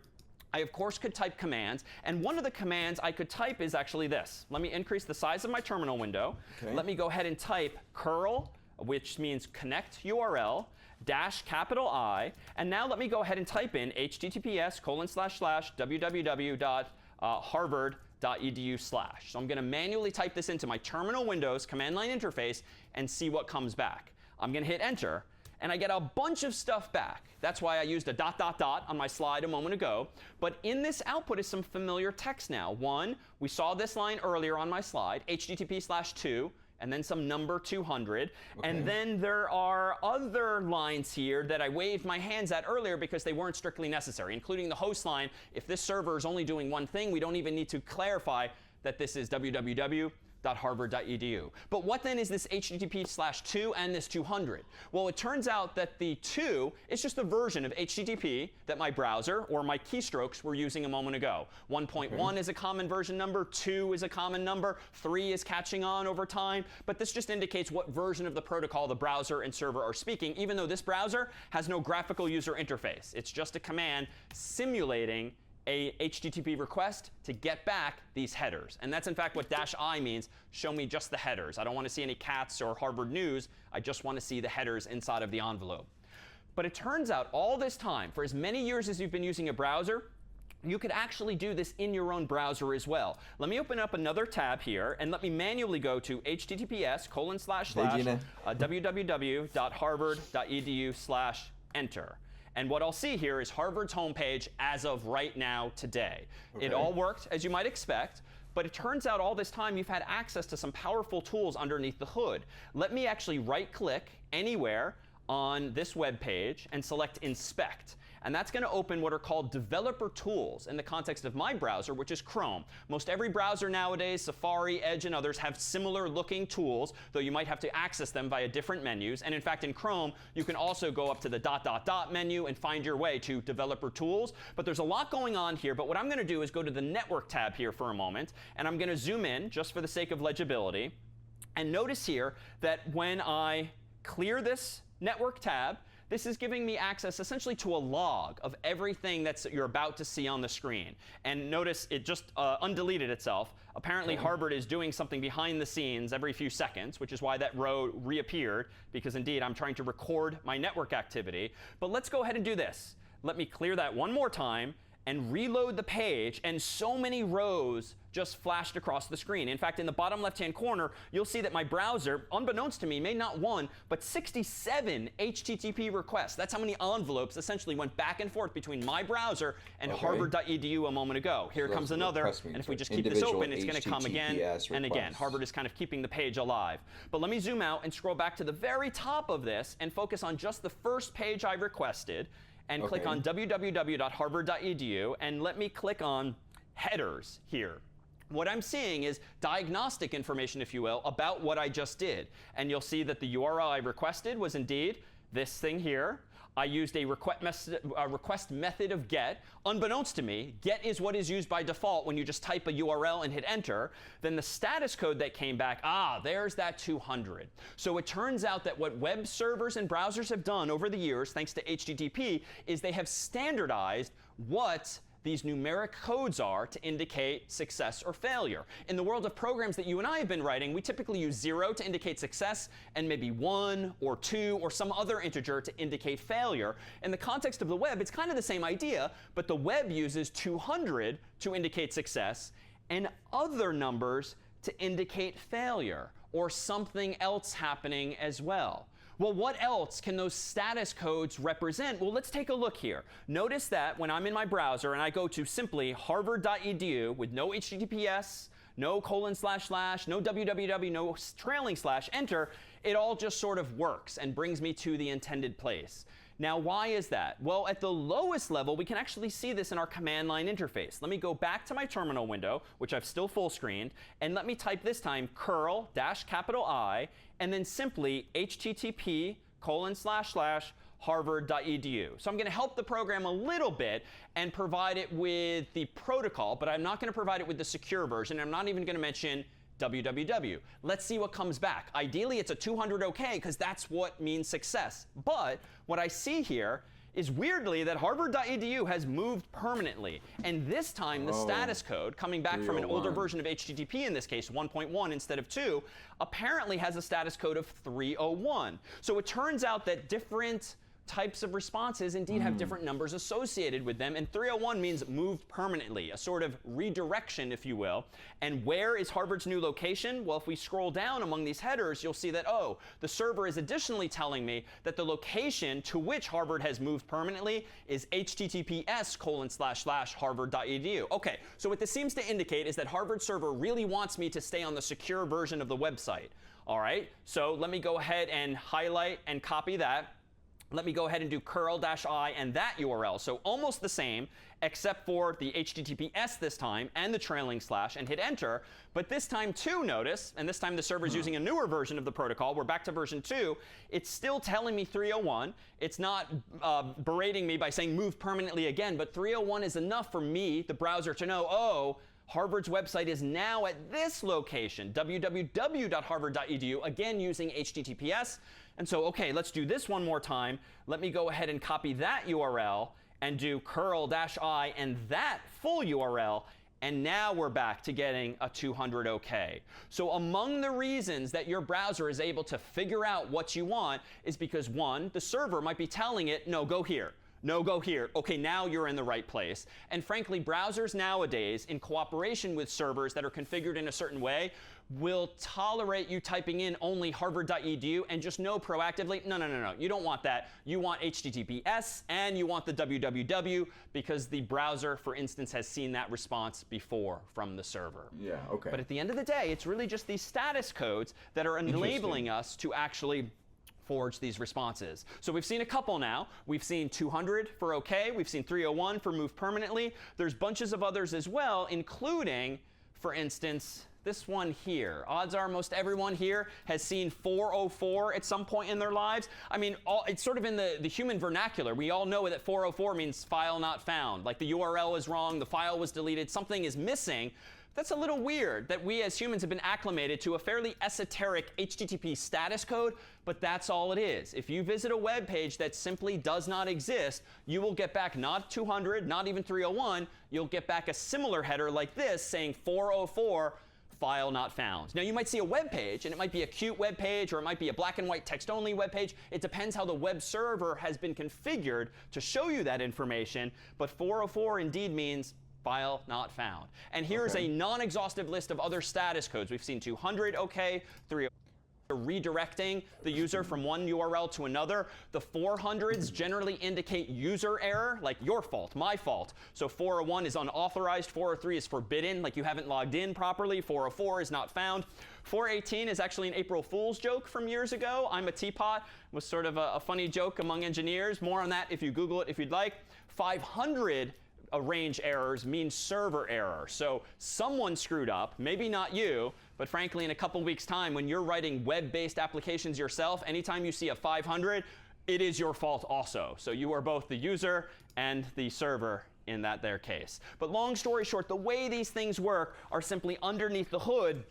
I, of course, could type commands. And one of the commands I could type is actually this. Let me increase the size of my terminal window. Let me go ahead and type curl, which means connect URL, -I. And now let me go ahead and type in https://www.harvard.edu/. So I'm going to manually type this into my terminal Windows command line interface and see what comes back. I'm going to hit enter. And I get a bunch of stuff back. That's why I used a ... on my slide a moment ago. But in this output is some familiar text now. One, we saw this line earlier on my slide, http/to and then some number 200. Okay. And then there are other lines here that I waved my hands at earlier because they weren't strictly necessary, including the host line. If this server is only doing one thing, we don't even need to clarify that this is www.harvard.edu. But what then is this HTTP/2 and this 200? Well, it turns out that the 2 is just a version of HTTP that my browser or my keystrokes were using a moment ago. 1.1 is a common version number, 2 is a common number, 3 is catching on over time. But this just indicates what version of the protocol the browser and server are speaking, even though this browser has no graphical user interface. It's just a command simulating a HTTP request to get back these headers. And that's in fact what -I means. Show me just the headers. I don't want to see any cats or Harvard news. I just want to see the headers inside of the envelope. But it turns out all this time, for as many years as you've been using a browser, you could actually do this in your own browser as well. Let me open up another tab here, and let me manually go to https://www.harvard.edu/enter. And what I'll see here is Harvard's homepage as of right now today. Okay. It all worked as you might expect. But it turns out all this time you've had access to some powerful tools underneath the hood. Let me actually right-click anywhere on this web page and select Inspect. And that's going to open what are called developer tools in the context of my browser, which is Chrome. Most every browser nowadays, Safari, Edge, and others, have similar looking tools, though you might have to access them via different menus. And in fact, in Chrome, you can also go up to the ... menu and find your way to developer tools. But there's a lot going on here. But what I'm going to do is go to the network tab here for a moment. And I'm going to zoom in just for the sake of legibility. And notice here that when I clear this network tab, this is giving me access essentially to a log of everything that you're about to see on the screen. And notice it just undeleted itself. Apparently, Harvard is doing something behind the scenes every few seconds, which is why that row reappeared, because indeed I'm trying to record my network activity. But let's go ahead and do this. Let me clear that one more time and reload the page, and so many rows just flashed across the screen. In fact, in the bottom left-hand corner, you'll see that my browser, unbeknownst to me, made not one, but 67 HTTP requests. That's how many envelopes essentially went back and forth between my browser and harvard.edu a moment ago. Here comes another, and if we just keep this open, it's going to come again and again. Harvard is kind of keeping the page alive. But let me zoom out and scroll back to the very top of this and focus on just the first page I requested, and click on www.harvard.edu, and let me click on headers here. What I'm seeing is diagnostic information, if you will, about what I just did. And you'll see that the URL I requested was indeed this thing here. I used a request method of get. Unbeknownst to me, get is what is used by default when you just type a URL and hit enter. Then the status code that came back, there's that 200. So it turns out that what web servers and browsers have done over the years, thanks to HTTP, is they have standardized what these numeric codes are to indicate success or failure. In the world of programs that you and I have been writing, we typically use 0 to indicate success, and maybe 1 or 2 or some other integer to indicate failure. In the context of the web, it's kind of the same idea, but the web uses 200 to indicate success and other numbers to indicate failure or something else happening as well. Well, what else can those status codes represent? Well, let's take a look here. Notice that when I'm in my browser and I go to simply harvard.edu with no HTTPS, no : / no www, no trailing slash, enter, it all just sort of works and brings me to the intended place. Now, why is that? Well, at the lowest level, we can actually see this in our command line interface. Let me go back to my terminal window, which I've still full screened, and let me type this time curl -I, and then simply http : / harvard.edu. So I'm going to help the program a little bit and provide it with the protocol, but I'm not going to provide it with the secure version. I'm not even going to mention www. Let's see what comes back. Ideally, it's a 200 OK, because that's what means success. But what I see here is weirdly that harvard.edu has moved permanently. And this time, the status code, coming back from an older version of HTTP, in this case 1.1 instead of 2, apparently has a status code of 301. So it turns out that different types of responses indeed have different numbers associated with them. And 301 means moved permanently, a sort of redirection, if you will. And where is Harvard's new location? Well, if we scroll down among these headers, you'll see that, the server is additionally telling me that the location to which Harvard has moved permanently is https : / harvard.edu. OK, so what this seems to indicate is that Harvard server really wants me to stay on the secure version of the website. All right, so let me go ahead and highlight and copy that. Let me go ahead and do curl-i and that URL. So almost the same, except for the HTTPS this time and the trailing slash, and hit enter. But this time too, notice, and this time the server's using a newer version of the protocol. We're back to version 2. It's still telling me 301. It's not berating me by saying move permanently again, but 301 is enough for me, the browser, to know, oh, Harvard's website is now at this location, www.harvard.edu, again using HTTPS. And so, OK, let's do this one more time. Let me go ahead and copy that URL and do curl-i and that full URL. And now we're back to getting a 200 OK. So among the reasons that your browser is able to figure out what you want is because, one, the server might be telling it, no, go here. No, go here. OK, now you're in the right place. And frankly, browsers nowadays, in cooperation with servers that are configured in a certain way, will tolerate you typing in only harvard.edu and just know proactively, no, no, no, no. You don't want that. You want HTTPS and you want the www because the browser, for instance, has seen that response before from the server. Yeah, OK. But at the end of the day, it's really just these status codes that are enabling us to actually forge these responses. So we've seen a couple now. We've seen 200 for OK. We've seen 301 for move permanently. There's bunches of others as well, including, for instance, this one here. Odds are most everyone here has seen 404 at some point in their lives. I mean, it's sort of in the human vernacular. We all know that 404 means file not found. Like the URL is wrong, the file was deleted, something is missing. That's a little weird that we as humans have been acclimated to a fairly esoteric HTTP status code, but that's all it is. If you visit a web page that simply does not exist, you will get back not 200, not even 301. You'll get back a similar header like this saying 404, file not found. Now, you might see a web page, and it might be a cute web page, or it might be a black and white text-only web page. It depends how the web server has been configured to show you that information. But 404 indeed means file not found. And here's a non-exhaustive list of other status codes. We've seen 200, OK, 3 redirecting the user from one URL to another. The 400s generally indicate user error, like your fault, my fault. So 401 is unauthorized. 403 is forbidden, like you haven't logged in properly. 404 is not found. 418 is actually an April Fool's joke from years ago. I'm a teapot was sort of a funny joke among engineers. More on that if you Google it if you'd like. 500 range errors means server error. So someone screwed up, maybe not you, but frankly, in a couple weeks' time, when you're writing web-based applications yourself, anytime you see a 500, it is your fault also. So you are both the user and the server in their case. But long story short, the way these things work are simply underneath the hood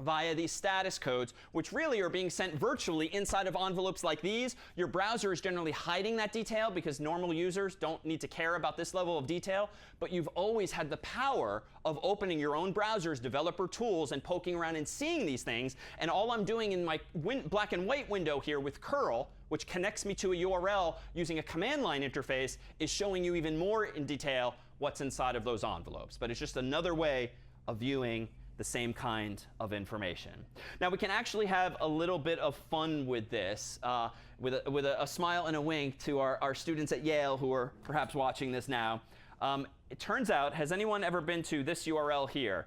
via these status codes, which really are being sent virtually inside of envelopes like these. Your browser is generally hiding that detail because normal users don't need to care about this level of detail. But you've always had the power of opening your own browser's developer tools and poking around and seeing these things. And all I'm doing in my black and white window here with curl, which connects me to a URL using a command line interface, is showing you even more in detail what's inside of those envelopes. But it's just another way of viewing the same kind of information. Now, we can actually have a little bit of fun with this, with a smile and a wink to our students at Yale who are perhaps watching this now. It turns out, has anyone ever been to this URL here?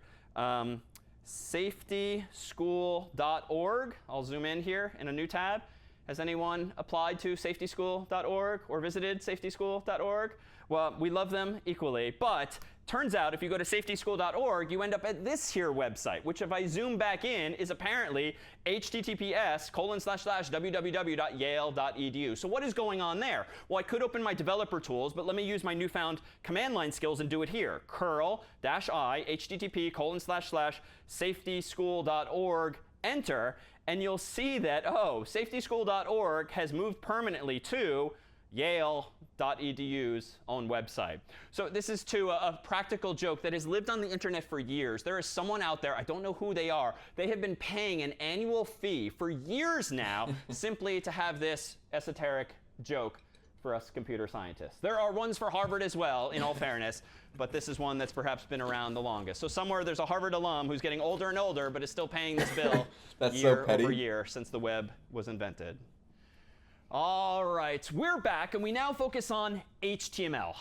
safetyschool.org. I'll zoom in here in a new tab. Has anyone applied to safetyschool.org or visited safetyschool.org? Well, we love them equally, but turns out if you go to safetyschool.org, you end up at this here website, which if I zoom back in is apparently https://www.yale.edu. So what is going on there? Well, I could open my developer tools, but let me use my newfound command line skills and do it here. curl-i http://safetyschool.org, enter, and you'll see that, oh, safetyschool.org has moved permanently to Yale.edu's own website. So this is to a practical joke that has lived on the internet for years. There is someone out there, I don't know who they are, they have been paying an annual fee for years now simply to have this esoteric joke for us computer scientists. There are ones for Harvard as well, in all fairness, but this is one that's perhaps been around the longest. So somewhere there's a Harvard alum who's getting older and older, but is still paying this bill year over year since the web was invented. All right, we're back, and we now focus on HTML,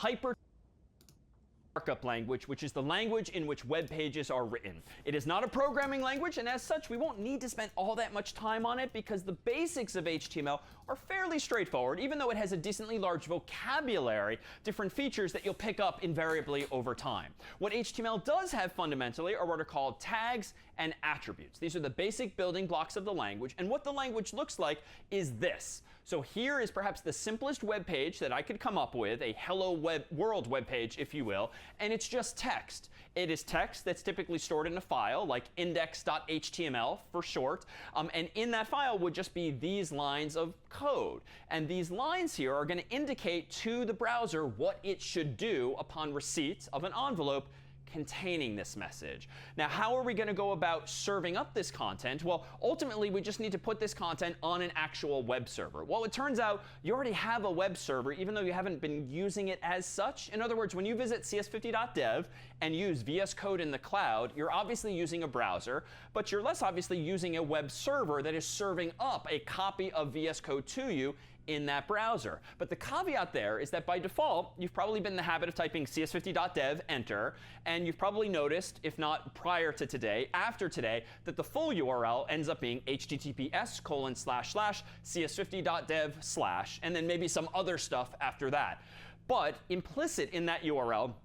markup language, which is the language in which web pages are written. It is not a programming language, and as such, we won't need to spend all that much time on it because the basics of HTML are fairly straightforward, even though it has a decently large vocabulary, different features that you'll pick up invariably over time. What HTML does have fundamentally are what are called tags and attributes. These are the basic building blocks of the language, and what the language looks like is this. So here is perhaps the simplest web page that I could come up with, a hello world web page, if you will, and it's just text. It is text that's typically stored in a file, like index.html for short, and in that file would just be these lines of code. And these lines here are going to indicate to the browser what it should do upon receipt of an envelope containing this message. Now, how are we going to go about serving up this content? Well, ultimately, we just need to put this content on an actual web server. Well, it turns out you already have a web server, even though you haven't been using it as such. In other words, when you visit cs50.dev and use VS Code in the cloud, you're obviously using a browser, but you're less obviously using a web server that is serving up a copy of VS Code to you in that browser. But the caveat there is that by default, you've probably been in the habit of typing cs50.dev, enter, and you've probably noticed, if not prior to today, after today, that the full URL ends up being https://cs50.dev/, and then maybe some other stuff after that. But implicit in that URL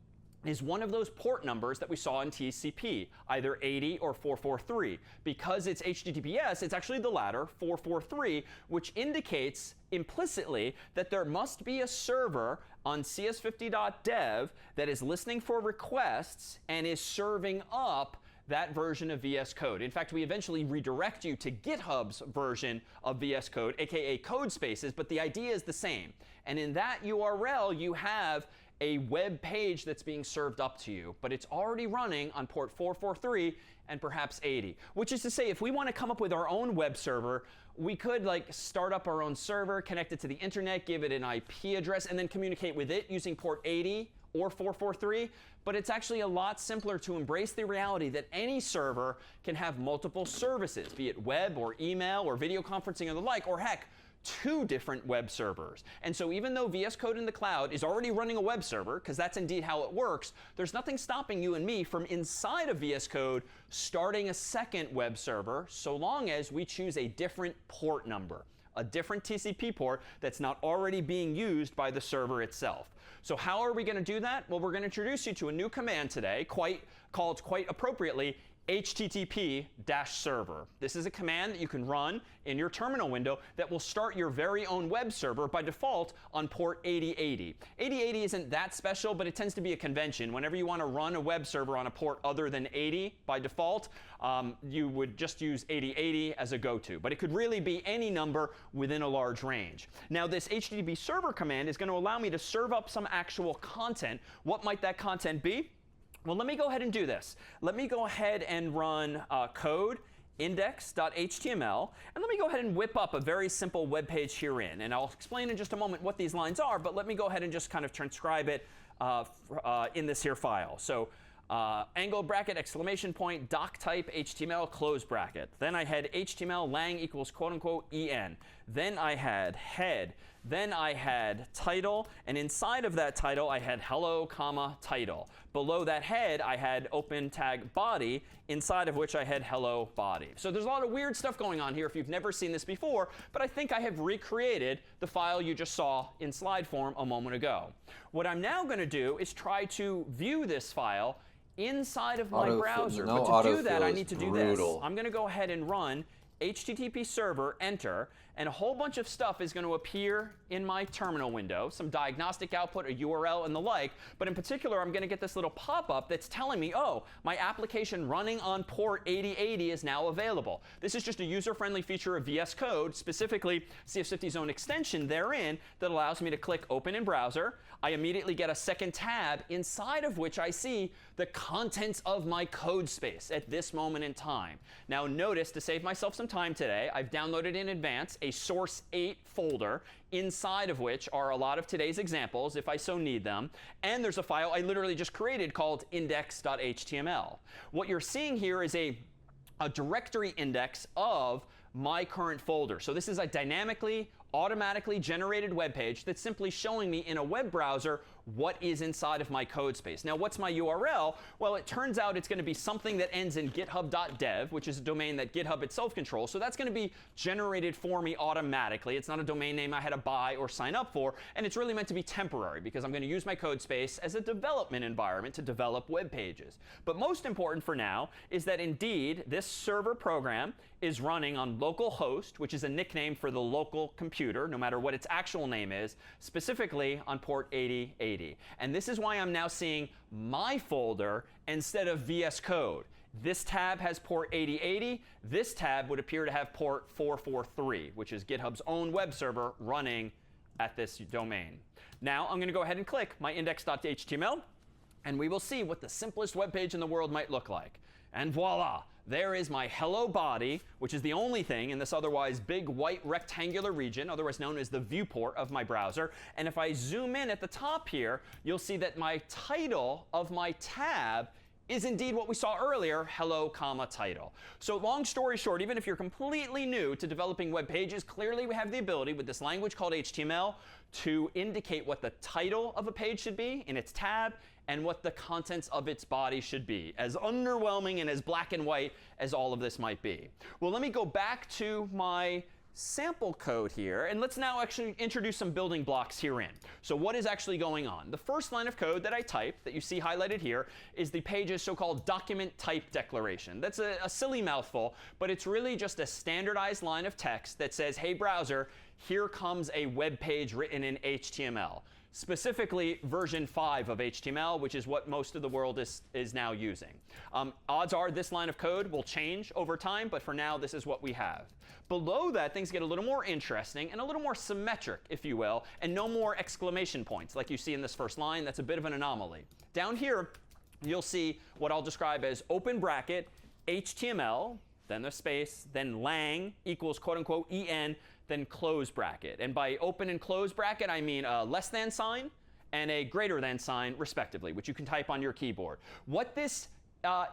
is one of those port numbers that we saw in TCP, either 80 or 443. Because it's HTTPS, it's actually the latter, 443, which indicates implicitly that there must be a server on cs50.dev that is listening for requests and is serving up that version of VS Code. In fact, we eventually redirect you to GitHub's version of VS Code, aka code spaces, but the idea is the same. And in that URL, you have a web page that's being served up to you, but it's already running on port 443 and perhaps 80. Which is to say, if we want to come up with our own web server, we could start up our own server, connect it to the internet, give it an IP address, and then communicate with it using port 80 or 443. But it's actually a lot simpler to embrace the reality that any server can have multiple services, be it web or email or video conferencing or the like, or heck, 2 different web servers. And so even though VS Code in the cloud is already running a web server, because that's indeed how it works, there's nothing stopping you and me from inside of VS Code starting a second web server, so long as we choose a different port number, a different TCP port that's not already being used by the server itself. So how are we going to do that? Well, we're going to introduce you to a new command today, called quite appropriately http-server. This is a command that you can run in your terminal window that will start your very own web server by default on port 8080. 8080 isn't that special, but it tends to be a convention. Whenever you want to run a web server on a port other than 80 by default, you would just use 8080 as a go-to. But it could really be any number within a large range. Now, this http server command is going to allow me to serve up some actual content. What might that content be? Well, let me go ahead and do this. Let me go ahead and run code index.html, and let me go ahead and whip up a very simple web page herein. And I'll explain in just a moment what these lines are, but let me go ahead and just kind of transcribe it in this here file. So angle bracket, exclamation point, doc type, HTML, close bracket. Then I had HTML lang equals quote unquote en. Then I had head. Then I had title, and inside of that title, I had hello, comma, title. Below that head, I had open tag body, inside of which I had hello body. So there's a lot of weird stuff going on here if you've never seen this before, but I think I have recreated the file you just saw in slide form a moment ago. What I'm now going to do is try to view this file inside of my browser. But to do that, I need to do this. I'm going to go ahead and run HTTP server, enter, and a whole bunch of stuff is going to appear in my terminal window, some diagnostic output, a URL, and the like. But in particular, I'm going to get this little pop-up that's telling me, oh, my application running on port 8080 is now available. This is just a user-friendly feature of VS Code, specifically CS50's own extension therein, that allows me to click Open in Browser. I immediately get a second tab inside of which I see the contents of my code space at this moment in time. Now notice, to save myself some time today, I've downloaded in advance a source 8 folder inside of which are a lot of today's examples if I so need them. And there's a file I literally just created called index.html. What you're seeing here is a directory index of my current folder. So this is a dynamically, automatically generated web page that's simply showing me in a web browser what is inside of my code space. Now, what's my URL? Well, it turns out it's going to be something that ends in github.dev, which is a domain that GitHub itself controls. So that's going to be generated for me automatically. It's not a domain name I had to buy or sign up for. And it's really meant to be temporary because I'm going to use my code space as a development environment to develop web pages. But most important for now is that indeed this server program is running on localhost, which is a nickname for the local computer, no matter what its actual name is, specifically on port 8080. And this is why I'm now seeing my folder instead of VS Code. This tab has port 8080. This tab would appear to have port 443, which is GitHub's own web server running at this domain. Now I'm going to go ahead and click my index.html, and we will see what the simplest web page in the world might look like. And voila, there is my hello body, which is the only thing in this otherwise big white rectangular region, otherwise known as the viewport of my browser. And if I zoom in at the top here, you'll see that my title of my tab is indeed what we saw earlier, hello, comma, title. So long story short, even if you're completely new to developing web pages, clearly we have the ability with this language called HTML to indicate what the title of a page should be in its tab and what the contents of its body should be, as underwhelming and as black and white as all of this might be. Well, let me go back to my sample code here, and let's now actually introduce some building blocks herein. So what is actually going on? The first line of code that I typed, that you see highlighted here, is the page's so-called document type declaration. That's a silly mouthful, but it's really just a standardized line of text that says, hey, browser, here comes a web page written in HTML. Specifically version 5 of HTML, which is what most of the world is now using. Odds are this line of code will change over time, but for now, this is what we have. Below that, things get a little more interesting and a little more symmetric, if you will, and no more exclamation points like you see in this first line. That's a bit of an anomaly. Down here, you'll see what I'll describe as open bracket, HTML, then the space, then lang equals quote unquote en, then close bracket. And by open and close bracket, I mean a less than sign and a greater than sign, respectively, which you can type on your keyboard. What this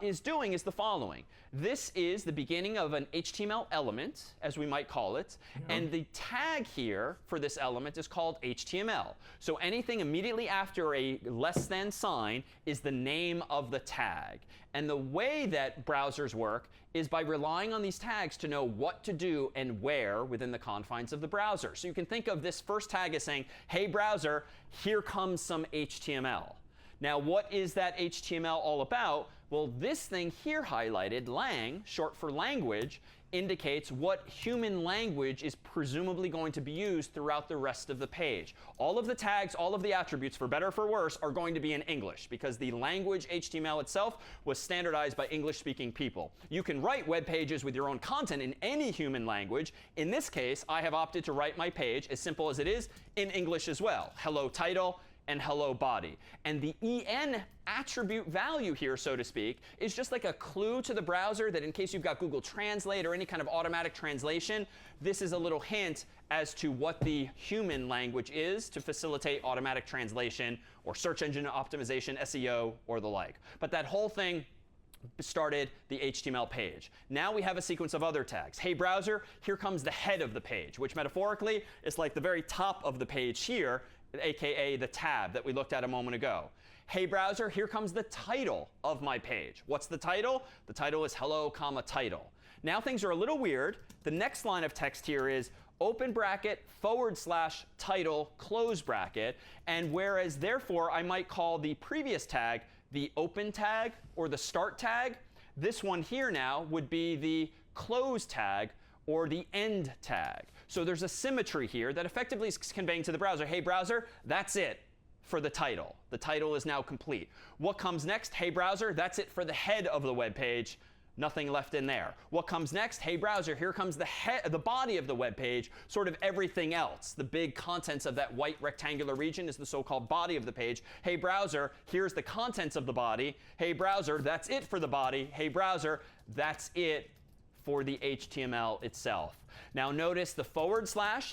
is doing is the following. This is the beginning of an HTML element, as we might call it. Yeah. And the tag here for this element is called HTML. So anything immediately after a less than sign is the name of the tag. And the way that browsers work is by relying on these tags to know what to do and where within the confines of the browser. So you can think of this first tag as saying, hey, browser, here comes some HTML. Now, what is that HTML all about? Well, this thing here highlighted, lang, short for language, indicates what human language is presumably going to be used throughout the rest of the page. All of the tags, all of the attributes, for better or for worse, are going to be in English because the language HTML itself was standardized by English-speaking people. You can write web pages with your own content in any human language. In this case, I have opted to write my page, as simple as it is, in English as well. Hello title and hello body. And the en attribute value here, so to speak, is just like a clue to the browser that in case you've got Google Translate or any kind of automatic translation, this is a little hint as to what the human language is to facilitate automatic translation or search engine optimization, SEO, or the like. But that whole thing started the HTML page. Now we have a sequence of other tags. Hey, browser, here comes the head of the page, which metaphorically is like the very top of the page here, aka the tab that we looked at a moment ago. Hey, browser, here comes the title of my page. What's the title? The title is hello, comma, title. Now things are a little weird. The next line of text here is open bracket / title close bracket. And whereas, therefore, I might call the previous tag the open tag or the start tag, this one here now would be the close tag or the end tag. So there's a symmetry here that effectively is conveying to the browser, hey, browser, that's it for the title. The title is now complete. What comes next? Hey, browser, that's it for the head of the web page. Nothing left in there. What comes next? Hey, browser, here comes the body of the web page, sort of everything else. The big contents of that white rectangular region is the so-called body of the page. Hey, browser, here's the contents of the body. Hey, browser, that's it for the body. Hey, browser, that's it for the HTML itself. Now notice the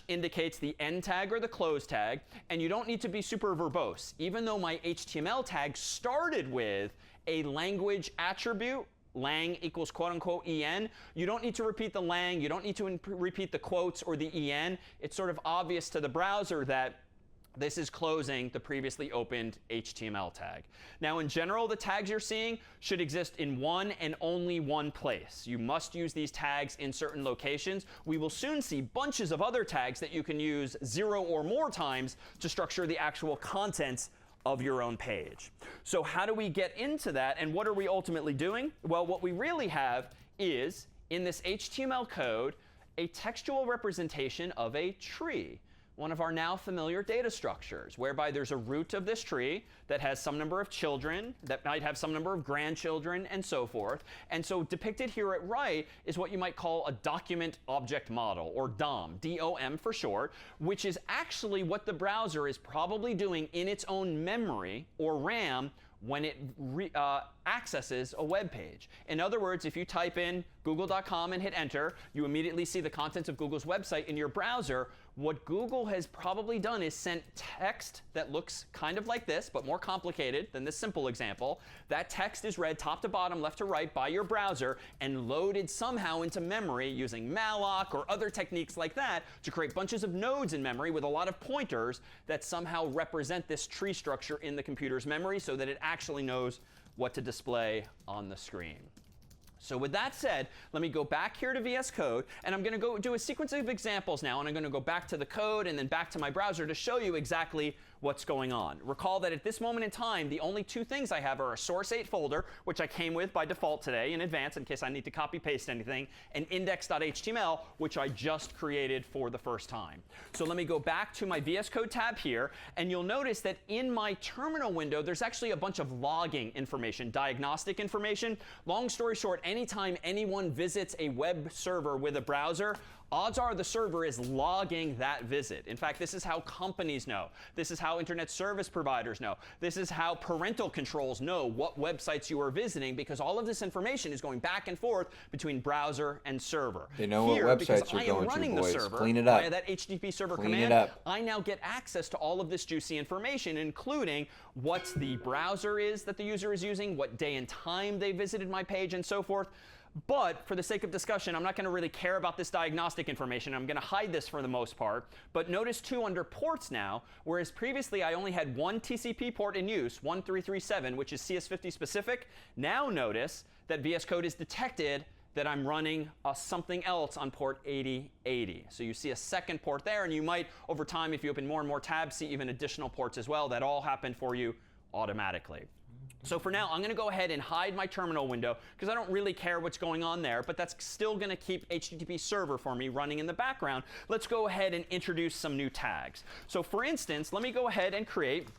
/ indicates the end tag or the close tag, and you don't need to be super verbose. Even though my HTML tag started with a language attribute, lang equals quote unquote en, you don't need to repeat the lang, you don't need to repeat the quotes or the en. It's sort of obvious to the browser that this is closing the previously opened HTML tag. Now, in general, the tags you're seeing should exist in one and only one place. You must use these tags in certain locations. We will soon see bunches of other tags that you can use 0 or more times to structure the actual contents of your own page. So how do we get into that, and what are we ultimately doing? Well, what we really have is, in this HTML code, a textual representation of a tree, one of our now familiar data structures, whereby there's a root of this tree that has some number of children, that might have some number of grandchildren, and so forth. And so depicted here at right is what you might call a document object model, or DOM, D-O-M for short, which is actually what the browser is probably doing in its own memory, or RAM, when it accesses a web page. In other words, if you type in google.com and hit enter, you immediately see the contents of Google's website in your browser. What Google has probably done is sent text that looks kind of like this, but more complicated than this simple example. That text is read top to bottom, left to right by your browser, and loaded somehow into memory using malloc or other techniques like that to create bunches of nodes in memory with a lot of pointers that somehow represent this tree structure in the computer's memory so that it actually knows what to display on the screen. So with that said, let me go back here to VS Code, and I'm going to go do a sequence of examples now, and I'm going to go back to the code and then back to my browser to show you exactly what's going on. Recall that at this moment in time, the only two things I have are a source8 folder, which I came with by default today in advance in case I need to copy paste anything, and index.html, which I just created for the first time. So let me go back to my VS Code tab here, and you'll notice that in my terminal window, there's actually a bunch of logging information, diagnostic information. Long story short, anytime anyone visits a web server with a browser, odds are the server is logging that visit. In fact, this is how companies know. This is how internet service providers know. This is how parental controls know what websites you are visiting, because all of this information is going back and forth between browser and server. They know Here, what websites because you're I am going running to, the boys. server Clean it up. via that HTTP server Clean command, it up. I now get access to all of this juicy information, including what the browser is that the user is using, what day and time they visited my page, and so forth. But for the sake of discussion, I'm not going to really care about this diagnostic information. I'm going to hide this for the most part. But notice, too, under ports now, whereas previously I only had one TCP port in use, 1337, which is CS50 specific, now notice that VS Code has detected that I'm running something else on port 8080. So you see a second port there, and you might, over time, if you open more and more tabs, see even additional ports as well. That all happen for you automatically. So for now, I'm going to go ahead and hide my terminal window because I don't really care what's going on there, but that's still going to keep HTTP server for me running in the background. Let's go ahead and introduce some new tags. So for instance, let me go ahead and create.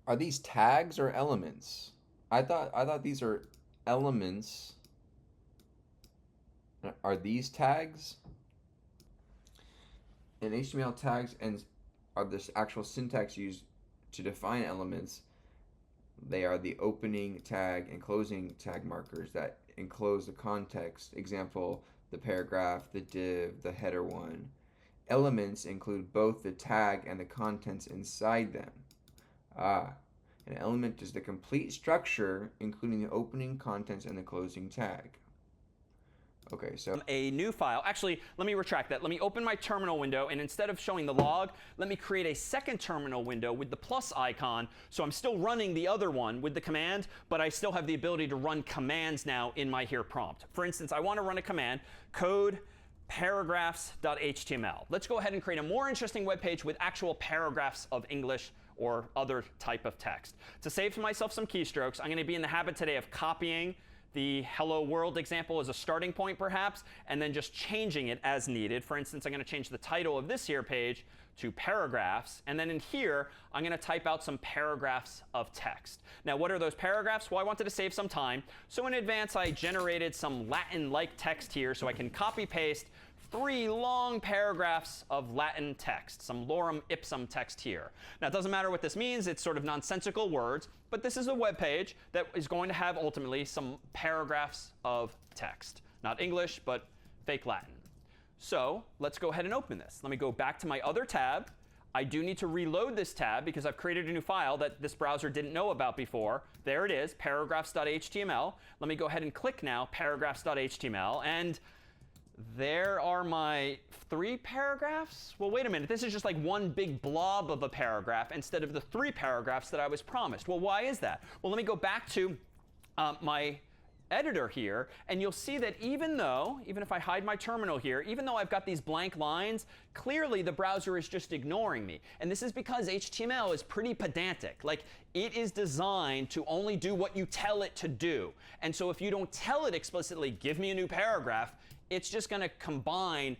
Are these tags or elements? I thought these are elements. Are these tags? And HTML tags and are this actual syntax used to define elements. They are the opening tag and closing tag markers that enclose the context. Example, the paragraph, the div, the header one. Elements include both the tag and the contents inside them. An element is the complete structure, including the opening, contents, and the closing tag. Okay, so a new file. Actually, let me retract that. Let me open my terminal window, and instead of showing the log, let me create a second terminal window with the plus icon. So I'm still running the other one with the command, but I still have the ability to run commands now in my here prompt. For instance, I want to run a command, code paragraphs.html. Let's go ahead and create a more interesting web page with actual paragraphs of English or other type of text. To save myself some keystrokes, I'm going to be in the habit today of copying the hello world example as a starting point, perhaps, and then just changing it as needed. For instance, I'm going to change the title of this here page to paragraphs. And then in here, I'm going to type out some paragraphs of text. Now, what are those paragraphs? Well, I wanted to save some time. So in advance, I generated some Latin-like text here so I can copy paste 3 long paragraphs of Latin text, some lorem ipsum text here. Now, it doesn't matter what this means. It's sort of nonsensical words. But this is a web page that is going to have ultimately some paragraphs of text. Not English, but fake Latin. So let's go ahead and open this. Let me go back to my other tab. I do need to reload this tab because I've created a new file that this browser didn't know about before. There it is, paragraphs.html. Let me go ahead and click now, paragraphs.html. And there are my 3 paragraphs. Well, wait a minute. This is just like one big blob of a paragraph instead of the 3 paragraphs that I was promised. Well, why is that? Well, let me go back to my editor here, and you'll see that even if I hide my terminal here, even though I've got these blank lines, clearly the browser is just ignoring me. And this is because HTML is pretty pedantic. Like, it is designed to only do what you tell it to do. And so if you don't tell it explicitly, give me a new paragraph, it's just going to combine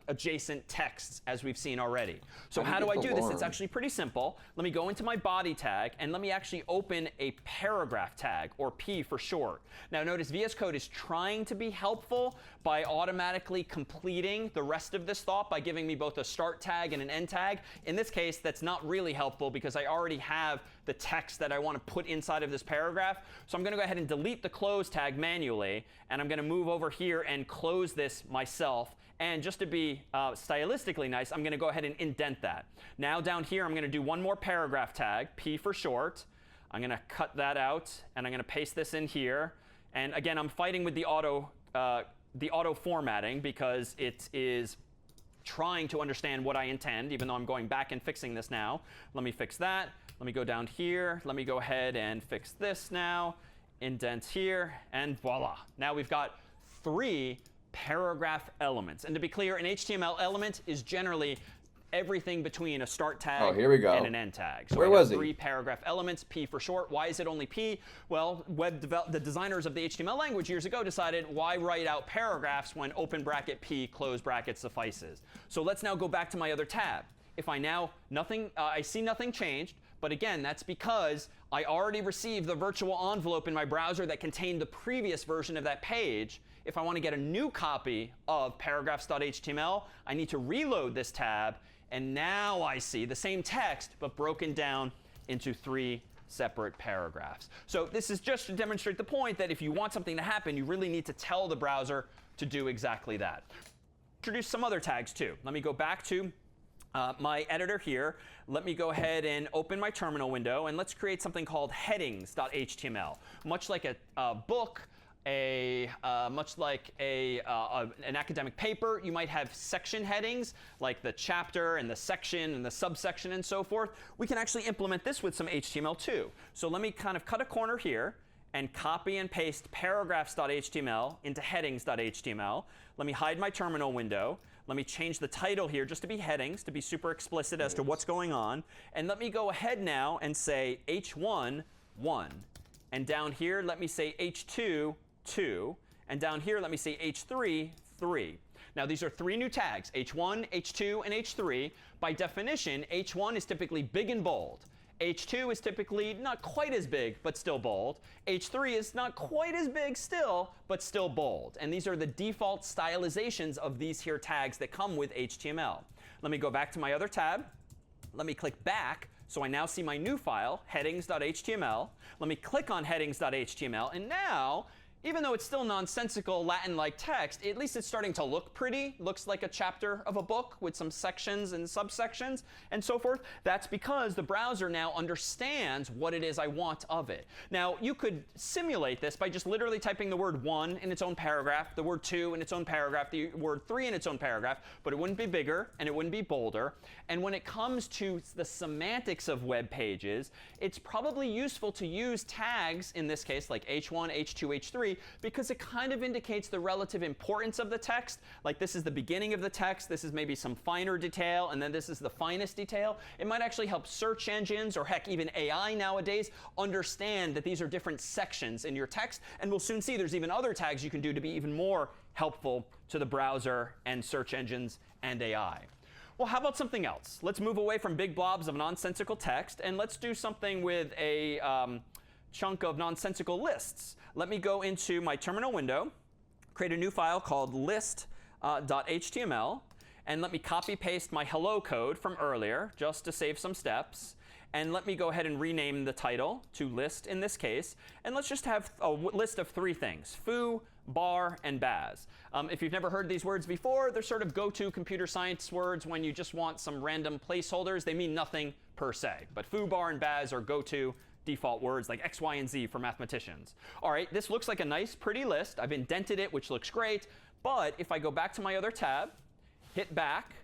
adjacent texts, as we've seen already. So how do I do this? It's actually pretty simple. Let me go into my body tag, and let me actually open a paragraph tag, or P for short. Now notice VS Code is trying to be helpful by automatically completing the rest of this thought by giving me both a start tag and an end tag. In this case, that's not really helpful because I already have the text that I want to put inside of this paragraph. So I'm going to go ahead and delete the close tag manually, and I'm going to move over here and close this myself. And just to be stylistically nice, I'm going to go ahead and indent that. Now down here, I'm going to do one more paragraph tag, P for short. I'm going to cut that out, and I'm going to paste this in here. And again, I'm fighting with the auto formatting because it is trying to understand what I intend, even though I'm going back and fixing this now. Let me fix that. Let me go down here. Let me go ahead and fix this now. Indent here, and voila. Now we've got 3 paragraph elements. And to be clear, an HTML element is generally everything between a start tag and an end tag. So Where was he? 3 paragraph elements, P for short. Why is it only P? Well, the designers of the HTML language years ago decided, why write out paragraphs when open bracket P, close bracket suffices? So let's now go back to my other tab. If I now, I see nothing changed. But again, that's because I already received the virtual envelope in my browser that contained the previous version of that page. If I want to get a new copy of paragraphs.html, I need to reload this tab. And now I see the same text, but broken down into 3 separate paragraphs. So this is just to demonstrate the point that if you want something to happen, you really need to tell the browser to do exactly that. Introduce some other tags too. Let me go back to my editor here. Let me go ahead and open my terminal window, and let's create something called headings.html. Much like a book, much like an academic paper, you might have section headings, like the chapter and the section and the subsection and so forth. We can actually implement this with some HTML too. So let me kind of cut a corner here and copy and paste paragraphs.html into headings.html. Let me hide my terminal window. Let me change the title here just to be headings, to be super explicit as to what's going on. And let me go ahead now and say H1, 1. And down here, let me say H2, 2. And down here, let me say H3, 3. Now, these are 3 new tags, H1, H2, and H3. By definition, H1 is typically big and bold. H2 is typically not quite as big, but still bold. H3 is not quite as big still, but still bold. And these are the default stylizations of these here tags that come with HTML. Let me go back to my other tab. Let me click back. So I now see my new file, headings.html. Let me click on headings.html. And now, even though it's still nonsensical Latin-like text, at least it's starting to look pretty. Looks like a chapter of a book with some sections and subsections and so forth. That's because the browser now understands what it is I want of it. Now, you could simulate this by just literally typing the word 1 in its own paragraph, the word 2 in its own paragraph, the word 3 in its own paragraph, but it wouldn't be bigger and it wouldn't be bolder. And when it comes to the semantics of web pages, it's probably useful to use tags, in this case, like H1, H2, H3, because it kind of indicates the relative importance of the text. Like, this is the beginning of the text, this is maybe some finer detail, and then this is the finest detail. It might actually help search engines, or heck, even AI nowadays, understand that these are different sections in your text. And we'll soon see there's even other tags you can do to be even more helpful to the browser and search engines and AI. Well, how about something else? Let's move away from big blobs of nonsensical text, and let's do something with a chunk of nonsensical lists. Let me go into my terminal window, create a new file called list.html, and let me copy paste my hello code from earlier just to save some steps. And let me go ahead and rename the title to list in this case. And let's just have a list of 3 things: foo, bar, and baz. If you've never heard these words before, they're sort of go-to computer science words when you just want some random placeholders. They mean nothing per se. But foo, bar, and baz are go-to default words like X, Y, and Z for mathematicians. All right, this looks like a nice, pretty list. I've indented it, which looks great. But if I go back to my other tab, hit back,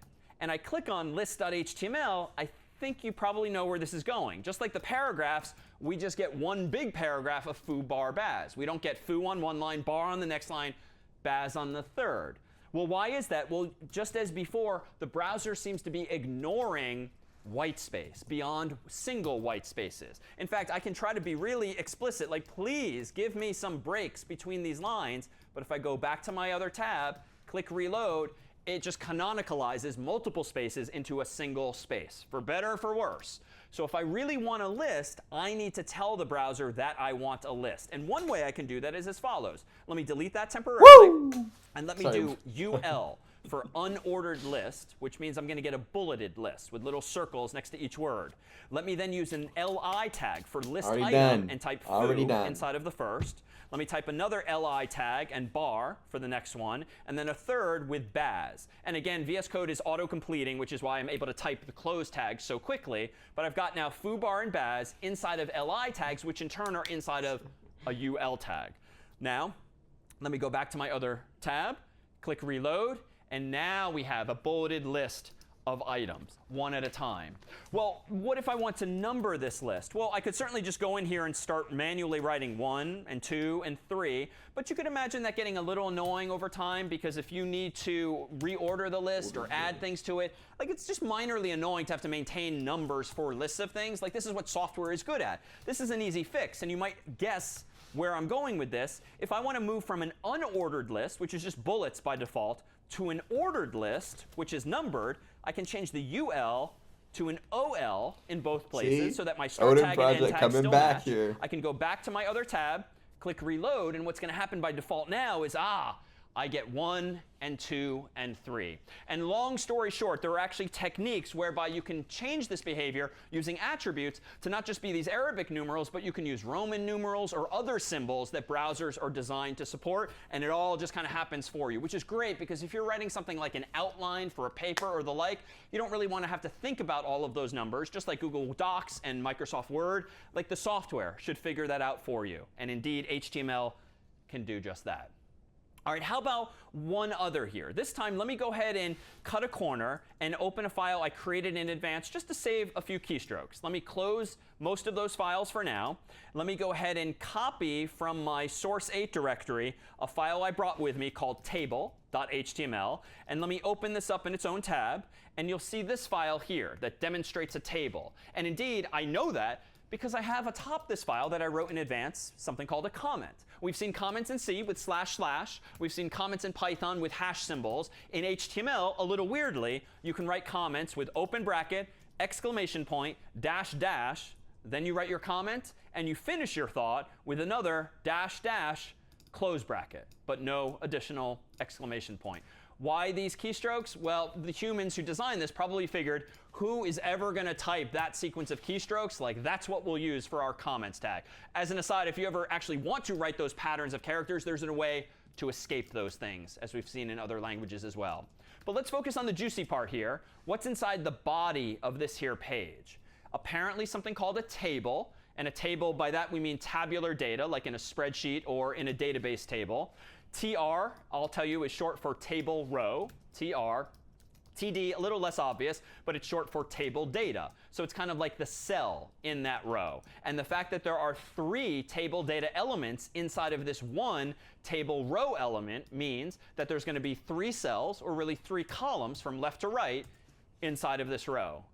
and I click on list.html, I think you probably know where this is going. Just like the paragraphs, we just get one big paragraph of foo, bar, baz. We don't get foo on one line, bar on the next line, baz on the third. Well, why is that? Well, just as before, the browser seems to be ignoring white space beyond single white spaces. In fact, I can try to be really explicit, like, please give me some breaks between these lines. But if I go back to my other tab, click reload, it just canonicalizes multiple spaces into a single space, for better or for worse. So if I really want a list, I need to tell the browser that I want a list. And one way I can do that is as follows. Let me delete that temporarily. And let me do UL for unordered list, which means I'm going to get a bulleted list with little circles next to each word. Let me then use an LI tag for list item and type foo inside of the first. Let me type another LI tag and bar for the next one, and then a third with baz. And again, VS Code is auto-completing, which is why I'm able to type the close tags so quickly. But I've got now foo, bar, and baz inside of LI tags, which in turn are inside of a UL tag. Now, let me go back to my other tab, click reload, and now we have a bulleted list of items, one at a time. Well, what if I want to number this list? Well, I could certainly just go in here and start manually writing 1 and 2 and 3. But you could imagine that getting a little annoying over time, because if you need to reorder the list or add things to it, like, it's just minorly annoying to have to maintain numbers for lists of things. Like, this is what software is good at. This is an easy fix. And you might guess where I'm going with this. If I want to move from an unordered list, which is just bullets by default, to an ordered list, which is numbered, I can change the UL to an OL in both places so that my start tag and end tag still match. I can go back to my other tab, click reload, and what's going to happen by default now is, I get 1 and 2 and 3. And long story short, there are actually techniques whereby you can change this behavior using attributes to not just be these Arabic numerals, but you can use Roman numerals or other symbols that browsers are designed to support. And it all just kind of happens for you, which is great, because if you're writing something like an outline for a paper or the like, you don't really want to have to think about all of those numbers, just like Google Docs and Microsoft Word. Like, the software should figure that out for you. And indeed, HTML can do just that. All right, how about one other here? This time, let me go ahead and cut a corner and open a file I created in advance just to save a few keystrokes. Let me close most of those files for now. Let me go ahead and copy from my source 8 directory a file I brought with me called table.html. And let me open this up in its own tab. And you'll see this file here that demonstrates a table. And indeed, I know that because I have atop this file that I wrote in advance something called a comment. We've seen comments in C with //. We've seen comments in Python with hash symbols. In HTML, a little weirdly, you can write comments with open bracket, exclamation point, dash, dash. Then you write your comment, and you finish your thought with another dash, dash, close bracket, but no additional exclamation point. Why these keystrokes? Well, the humans who designed this probably figured, who is ever going to type that sequence of keystrokes? Like, that's what we'll use for our comments tag. As an aside, if you ever actually want to write those patterns of characters, there's a way to escape those things, as we've seen in other languages as well. But let's focus on the juicy part here. What's inside the body of this here page? Apparently something called a table. And a table, by that we mean tabular data, like in a spreadsheet or in a database table. TR, I'll tell you, is short for table row, TR. TD, a little less obvious, but it's short for table data. So it's kind of like the cell in that row. And the fact that there are 3 table data elements inside of this one table row element means that there's going to be 3 cells, or really 3 columns from left to right, inside of this row.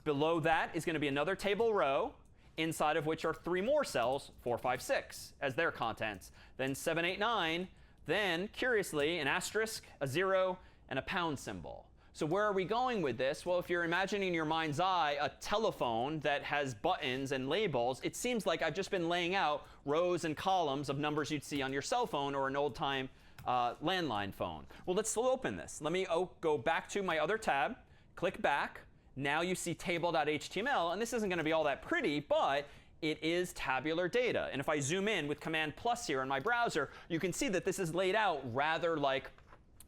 Below that is going to be another table row, inside of which are 3 more cells, 4, 5, 6, as their contents. Then 7, 8, 9. Then, curiously, an asterisk, a 0, and a pound symbol. So where are we going with this? Well, if you're imagining in your mind's eye a telephone that has buttons and labels, it seems like I've just been laying out rows and columns of numbers you'd see on your cell phone or an old-time landline phone. Well, let's still open this. Let me go back to my other tab, click back. Now you see table.html, and this isn't going to be all that pretty, but it is tabular data. And if I zoom in with Command+ here in my browser, you can see that this is laid out rather like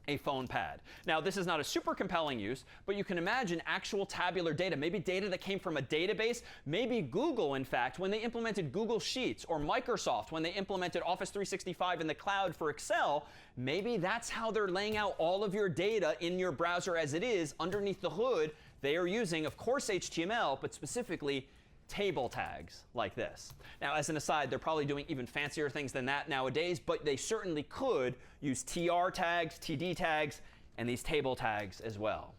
a phone pad. Now, this is not a super compelling use, but you can imagine actual tabular data, maybe data that came from a database, maybe Google, in fact, when they implemented Google Sheets, or Microsoft when they implemented Office 365 in the cloud for Excel, maybe that's how they're laying out all of your data in your browser as it is. Underneath the hood, they are using, of course, HTML, but specifically table tags like this. Now, as an aside, they're probably doing even fancier things than that nowadays, but they certainly could use TR tags, TD tags, and these table tags as well.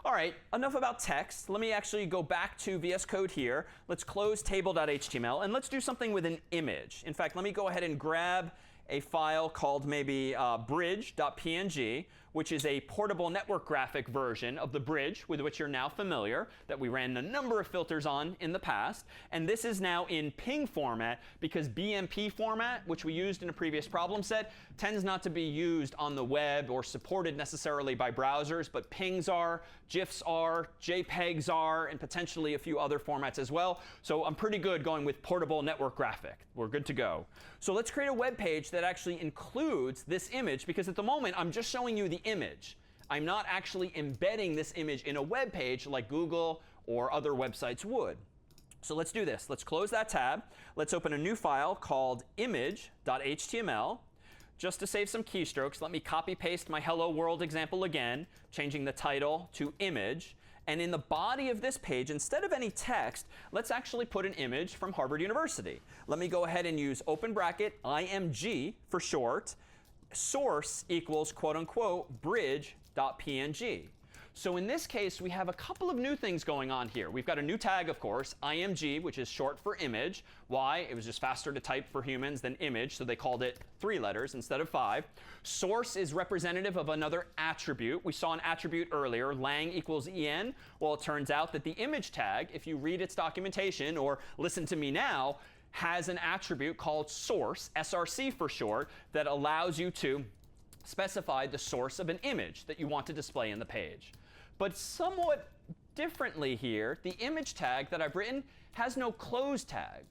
All right, enough about text. Let me actually go back to VS Code here. Let's close table.html, and let's do something with an image. In fact, let me go ahead and grab a file called maybe bridge.png, which is a portable network graphic version of the bridge with which you're now familiar, that we ran a number of filters on in the past. And this is now in ping format because BMP format, which we used in a previous problem set, tends not to be used on the web or supported necessarily by browsers, but pings are, GIFs are, JPEGs are, and potentially a few other formats as well. So I'm pretty good going with portable network graphic. We're good to go. So let's create a web page that actually includes this image, because at the moment I'm just showing you the image. I'm not actually embedding this image in a web page like Google or other websites would. So let's do this. Let's close that tab. Let's open a new file called image.html. Just to save some keystrokes, let me copy paste my hello world example again, changing the title to image. And in the body of this page, instead of any text, let's actually put an image from Harvard University. Let me go ahead and use open bracket IMG for short. Source equals quote unquote bridge.png. So in this case, we have a couple of new things going on here. We've got a new tag, of course, IMG, which is short for image. Why? It was just faster to type for humans than image, so they called it 3 letters instead of 5. Source is representative of another attribute. We saw an attribute earlier, lang equals en. Well, it turns out that the image tag, if you read its documentation or listen to me now, has an attribute called source, src for short, that allows you to specify the source of an image that you want to display in the page. But somewhat differently here, the image tag that I've written has no close tag,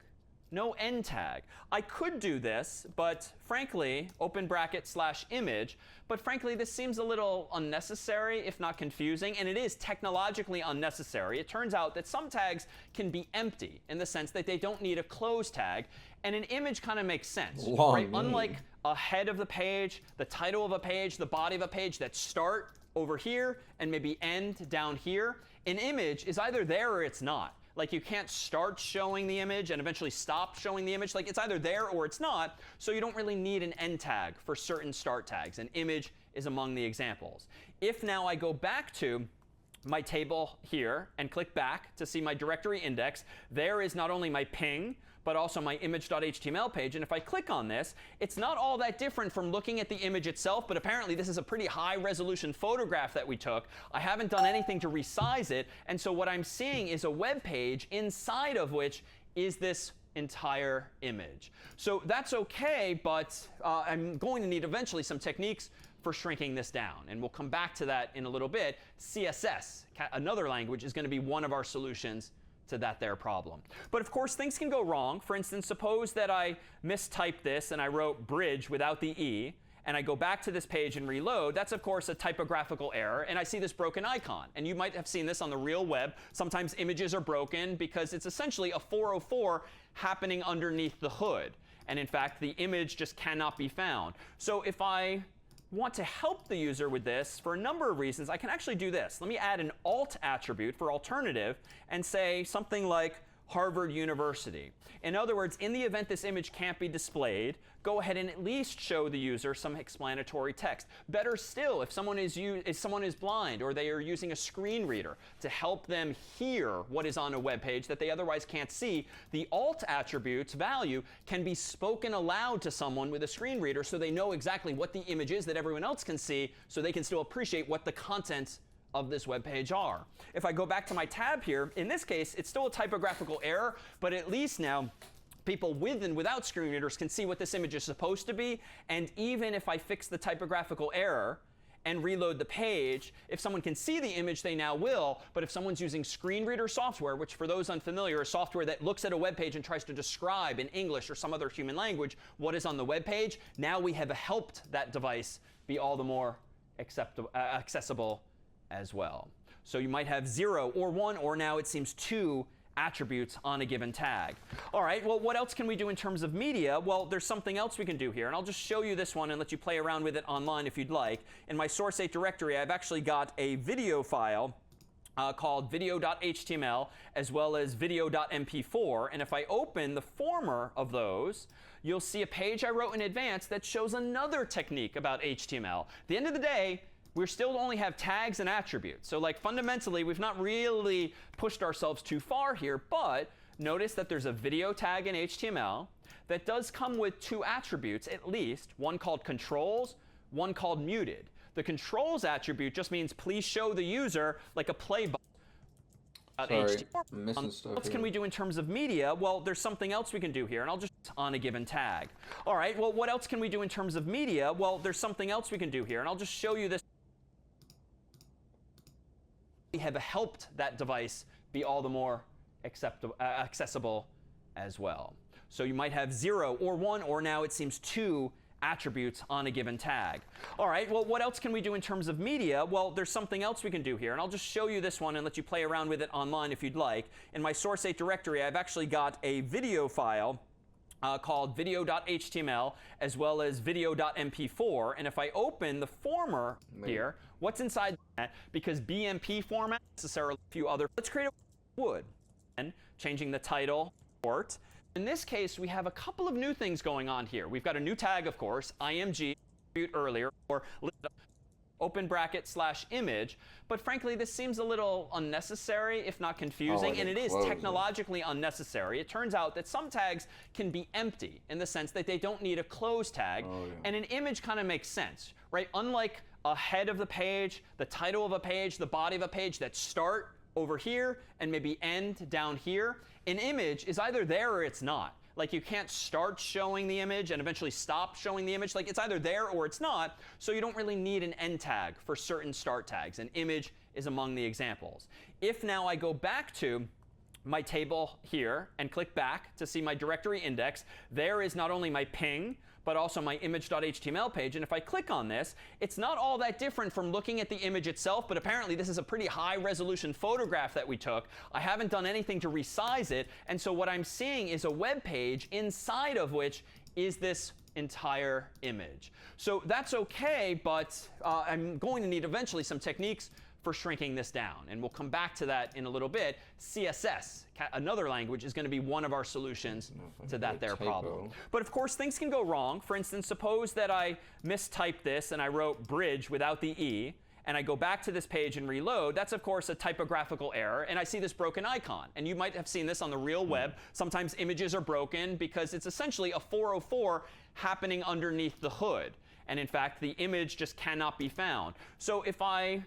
no end tag. I could do this, but frankly, open bracket /image, but frankly, this seems a little unnecessary, if not confusing, and it is technologically unnecessary. It turns out that some tags can be empty in the sense that they don't need a close tag, and an image kind of makes sense, right? Unlike a head of the page, the title of a page, the body of a page that start over here and maybe end down here, an image is either there or it's not. Like, you can't start showing the image and eventually stop showing the image. Like, it's either there or it's not, so you don't really need an end tag for certain start tags. An image is among the examples. If now I go back to my table here and click back to see my directory index, there is not only my ping, but also my image.html page. And if I click on this, it's not all that different from looking at the image itself, but apparently this is a pretty high resolution photograph that we took. I haven't done anything to resize it. And so what I'm seeing is a web page inside of which is this entire image. So that's OK, but I'm going to need eventually some techniques for shrinking this down. And we'll come back to that in a little bit. CSS, another language, is going to be one of our solutions to that there problem. But of course, things can go wrong. For instance, suppose that I mistyped this and I wrote bridge without the E, and I go back to this page and reload. That's, of course, a typographical error, and I see this broken icon. And you might have seen this on the real web. Sometimes images are broken because it's essentially a 404 happening underneath the hood. And in fact, the image just cannot be found. So if I want to help the user with this for a number of reasons, I can actually do this. Let me add an alt attribute for alternative and say something like Harvard University. In other words, in the event this image can't be displayed, go ahead and at least show the user some explanatory text. Better still, if someone is blind or they are using a screen reader to help them hear what is on a web page that they otherwise can't see, the alt attribute's value can be spoken aloud to someone with a screen reader so they know exactly what the image is that everyone else can see, so they can still appreciate what the contents of this web page are. If I go back to my tab here, in this case, it's still a typographical error, but at least now people with and without screen readers can see what this image is supposed to be. And even if I fix the typographical error and reload the page, if someone can see the image, they now will. But if someone's using screen reader software, which for those unfamiliar is software that looks at a web page and tries to describe in English or some other human language what is on the web page, now we have helped that device be all the more accessible as well. So you might have 0 or 1, or now it seems 2 attributes on a given tag. All right, well, what else can we do in terms of media? Well, there's something else we can do here, and I'll just show you this one and let you play around with it online if you'd like. In my source 8 directory, I've actually got a video file called video.html as well as video.mp4. And if I open the former of those, you'll see a page I wrote in advance that shows another technique about HTML. At the end of the day, we still only have tags and attributes. So like fundamentally, we've not really pushed ourselves too far here, but notice that there's a video tag in HTML that does come with 2 attributes at least, one called controls, one called muted. The controls attribute just means please show the user like a play button. Sorry, I'm missing stuff What else can we do in terms of media? Well, there's something else we can do here, and I'll just on a given tag. All right, well, what else can we do in terms of media? Well, there's something else we can do here, and I'll just show you this. We have helped that device be all the more accessible as well. So you might have 0 or 1, or now it seems 2 attributes on a given tag. All right, well, what else can we do in terms of media? Well, there's something else we can do here, and I'll just show you this one and let you play around with it online if you'd like. In my source 8 directory, I've actually got a video file called video.html as well as video.mp4. And if I open the former here, what's inside that? Because BMP format, necessarily a few other. Let's create a wood and changing the title port. In this case, we have a couple of new things going on here. We've got a new tag, of course, img earlier, or open bracket /image. But frankly, this seems a little unnecessary, if not confusing, and it is technologically unnecessary. It turns out that some tags can be empty in the sense that they don't need a close tag, and an image kind of makes sense, right? Unlike a head of the page, the title of a page, the body of a page that start over here and maybe end down here, an image is either there or it's not. Like you can't start showing the image and eventually stop showing the image. Like it's either there or it's not. So you don't really need an end tag for certain start tags. An image is among the examples. If now I go back to my table here and click back to see my directory index, there is not only my ping, but also my image.html page. And if I click on this, it's not all that different from looking at the image itself, but apparently this is a pretty high resolution photograph that we took. I haven't done anything to resize it. And so what I'm seeing is a web page inside of which is this entire image. So that's OK, but I'm going to need eventually some techniques for shrinking this down. And we'll come back to that in a little bit. CSS, another language, is going to be one of our solutions to that there problem. But of course, things can go wrong. For instance, suppose that I mistyped this and I wrote bridge without the E, and I go back to this page and reload. That's, of course, a typographical error. And I see this broken icon. And you might have seen this on the real web. Sometimes images are broken because it's essentially a 404 happening underneath the hood. And in fact, the image just cannot be found. So if I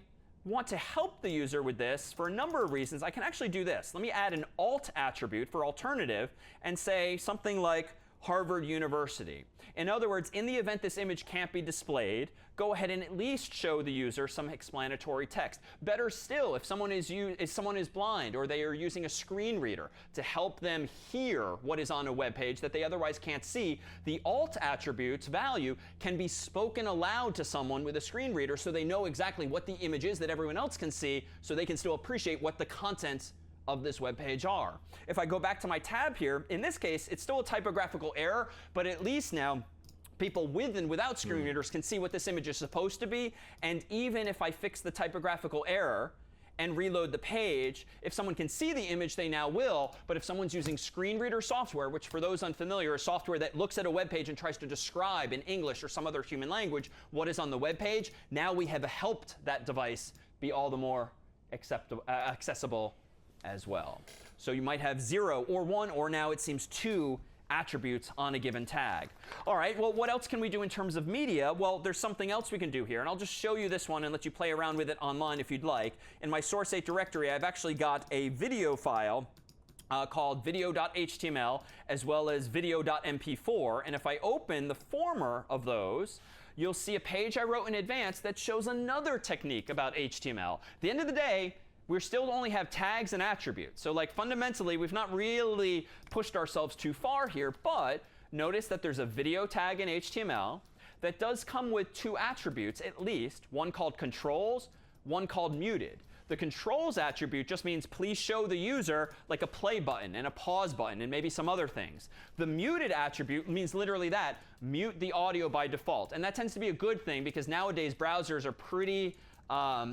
want to help the user with this for a number of reasons, I can actually do this. Let me add an alt attribute for alternative and say something like Harvard University. In other words, in the event this image can't be displayed, go ahead and at least show the user some explanatory text. Better still, if someone is blind or they are using a screen reader to help them hear what is on a web page that they otherwise can't see, the alt attribute's value can be spoken aloud to someone with a screen reader so they know exactly what the image is that everyone else can see, so they can still appreciate what the contents of this web page are. If I go back to my tab here, in this case, it's still a typographical error, but at least now people with and without screen readers can see what this image is supposed to be. And even if I fix the typographical error and reload the page, if someone can see the image, they now will. But if someone's using screen reader software, which for those unfamiliar is software that looks at a web page and tries to describe in English or some other human language what is on the web page, now we have helped that device be all the more accessible as well. So you might have 0 or 1, or now it seems 2 attributes on a given tag. All right, well, what else can we do in terms of media? Well, there's something else we can do here, and I'll just show you this one and let you play around with it online if you'd like. In my source 8 directory, I've actually got a video file called video.html as well as video.mp4. And if I open the former of those, you'll see a page I wrote in advance that shows another technique about HTML. At the end of the day, we still only have tags and attributes. So like fundamentally, we've not really pushed ourselves too far here, but notice that there's a video tag in HTML that does come with two attributes at least, one called controls, one called muted. The controls attribute just means please show the user like a play button and a pause button and maybe some other things. The muted attribute means literally that, mute the audio by default. And that tends to be a good thing because nowadays browsers are pretty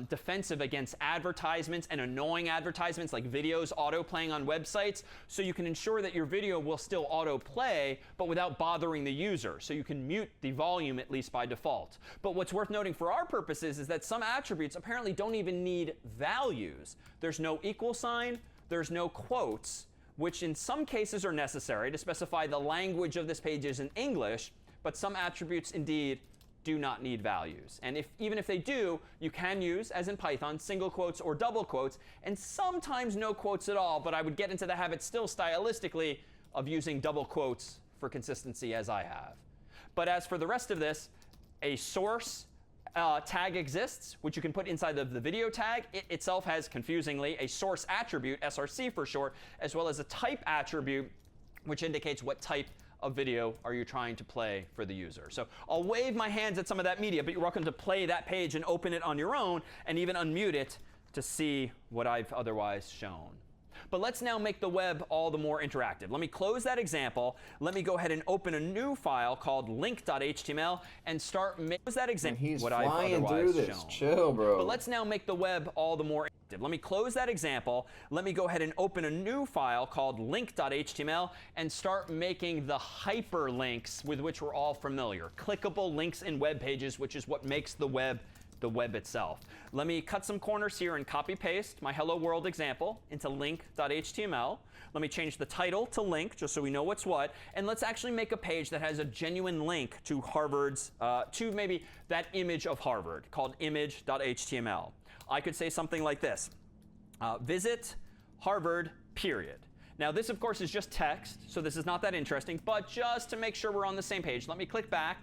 defensive against advertisements and annoying advertisements like videos auto-playing on websites. So you can ensure that your video will still auto-play, but without bothering the user. So you can mute the volume at least by default. But what's worth noting for our purposes is that some attributes apparently don't even need values. There's no equal sign, there's no quotes, which in some cases are necessary to specify the language of this page is in English, but some attributes indeed do not need values. And even if they do, you can use, as in Python, single quotes or double quotes, and sometimes no quotes at all. But I would get into the habit still stylistically of using double quotes for consistency, as I have. But as for the rest of this, a source tag exists, which you can put inside of the video tag. It itself has, confusingly, a source attribute, SRC for short, as well as a type attribute, which indicates what type of video are you trying to play for the user. So I'll wave my hands at some of that media, but you're welcome to play that page and open it on your own and even unmute it to see what I've otherwise shown. But let's now make the web all the more interactive. Let me close that example. Let me go ahead and open a new file called link.html and start making that example. He's what I've flying otherwise through this. shown. Chill, bro. But let's now make the web all the more interactive. Let me close that example. Let me go ahead and open a new file called link.html and start making the hyperlinks with which we're all familiar. Clickable links in web pages, which is what makes the web itself. Let me cut some corners here and copy paste my hello world example into link.html. Let me change the title to link just so we know what's what. And let's actually make a page that has a genuine link to Harvard's, to maybe that image of Harvard called image.html. I could say something like this. Visit Harvard, period. Now this, of course, is just text, so this is not that interesting. But just to make sure we're on the same page, let me click back.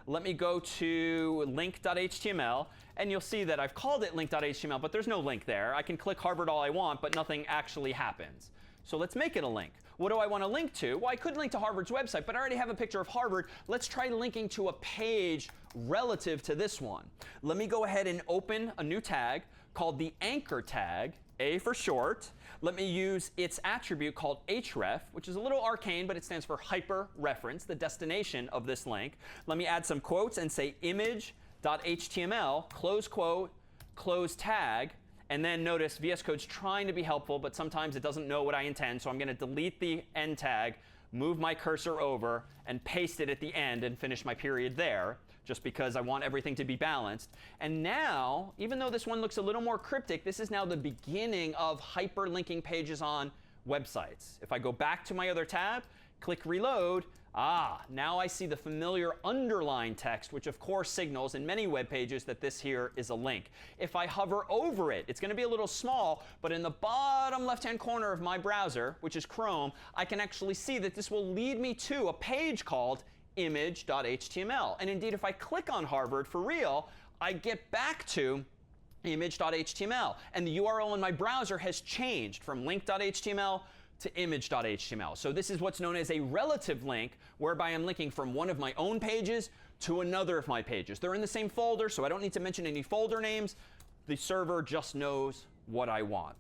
Let me go to link.html, and you'll see that I've called it link.html, but there's no link there. I can click Harvard all I want, but nothing actually happens. So let's make it a link. What do I want to link to? Well, I could link to Harvard's website, but I already have a picture of Harvard. Let's try linking to a page relative to this one. Let me go ahead and open a new tag called the anchor tag, A for short. Let me use its attribute called href, which is a little arcane, but it stands for hyper reference, the destination of this link. Let me add some quotes and say image.html, close quote, close tag. And then notice VS Code's trying to be helpful, but sometimes it doesn't know what I intend. So I'm going to delete the end tag, move my cursor over, and paste it at the end and finish my period there, just because I want everything to be balanced. And now, even though this one looks a little more cryptic, this is now the beginning of hyperlinking pages on websites. If I go back to my other tab, click reload, now I see the familiar underlined text, which of course signals in many web pages that this here is a link. If I hover over it, it's going to be a little small, but in the bottom left-hand corner of my browser, which is Chrome, I can actually see that this will lead me to a page called image.html. And indeed, if I click on Harvard for real, I get back to image.html. And the URL in my browser has changed from link.html to image.html. So this is what's known as a relative link, whereby I'm linking from one of my own pages to another of my pages. They're in the same folder, so I don't need to mention any folder names. The server just knows what I want.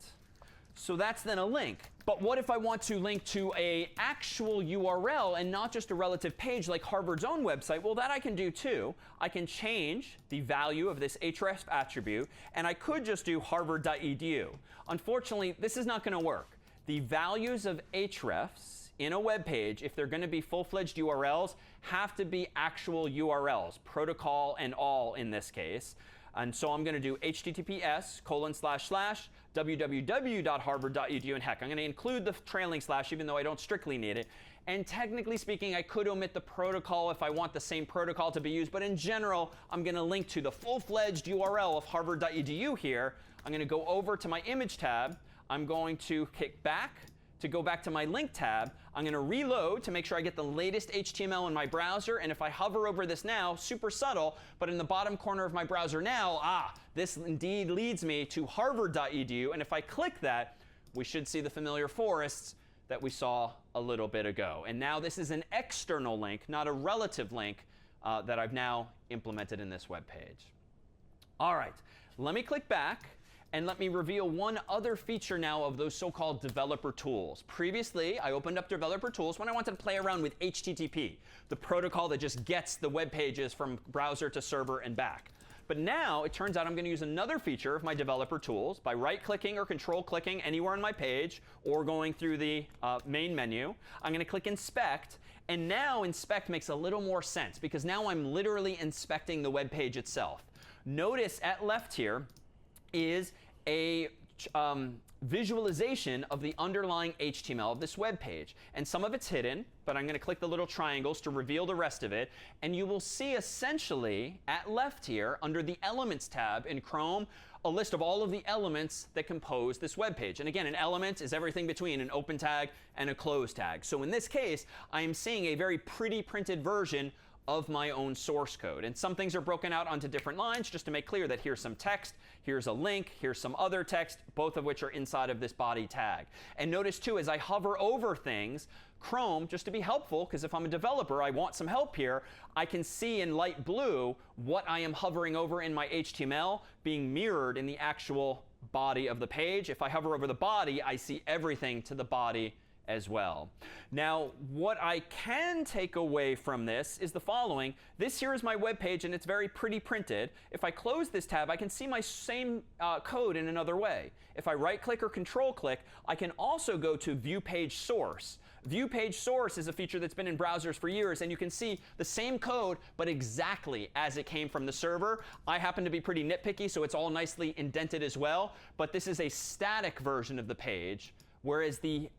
So that's then a link. But what if I want to link to an actual URL and not just a relative page like Harvard's own website? Well, that I can do too. I can change the value of this href attribute, and I could just do harvard.edu. Unfortunately, this is not going to work. The values of hrefs in a web page, if they're going to be full-fledged URLs, have to be actual URLs, protocol and all in this case. And so I'm going to do https://www.harvard.edu. And heck, I'm going to include the trailing slash, even though I don't strictly need it. And technically speaking, I could omit the protocol if I want the same protocol to be used. But in general, I'm going to link to the full-fledged URL of harvard.edu here. I'm going to go over to my image tab. I'm going to kick back to go back to my link tab. I'm going to reload to make sure I get the latest HTML in my browser. And if I hover over this now, super subtle, but in the bottom corner of my browser now, this indeed leads me to harvard.edu. And if I click that, we should see the familiar forests that we saw a little bit ago. And now this is an external link, not a relative link, that I've now implemented in this web page. All right, let me click back. And let me reveal one other feature now of those so-called developer tools. Previously, I opened up developer tools when I wanted to play around with HTTP, the protocol that just gets the web pages from browser to server and back. But now it turns out I'm going to use another feature of my developer tools by right-clicking or control-clicking anywhere on my page or going through the main menu. I'm going to click Inspect. And now Inspect makes a little more sense because now I'm literally inspecting the web page itself. Notice at left here is a visualization of the underlying HTML of this web page. And some of it's hidden, but I'm going to click the little triangles to reveal the rest of it. And you will see essentially at left here under the Elements tab in Chrome a list of all of the elements that compose this web page. And again, an element is everything between an open tag and a close tag. So in this case, I am seeing a very pretty printed version of my own source code. And some things are broken out onto different lines just to make clear that here's some text, here's a link, here's some other text, both of which are inside of this body tag. And notice too, as I hover over things, Chrome, just to be helpful, because if I'm a developer, I want some help here, I can see in light blue what I am hovering over in my HTML being mirrored in the actual body of the page. If I hover over the body, I see everything to the body as well. Now, what I can take away from this is the following. This here is my web page, and it's very pretty printed. If I close this tab, I can see my same code in another way. If I right-click or control-click, I can also go to View Page Source. View Page Source is a feature that's been in browsers for years, and you can see the same code, but exactly as it came from the server. I happen to be pretty nitpicky, so it's all nicely indented as well. But this is a static version of the page, whereas the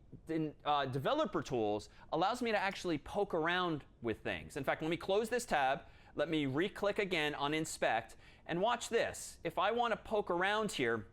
developer tools allows me to actually poke around with things. In fact, let me close this tab. Let me re-click again on Inspect. And watch this. If I want to poke around here,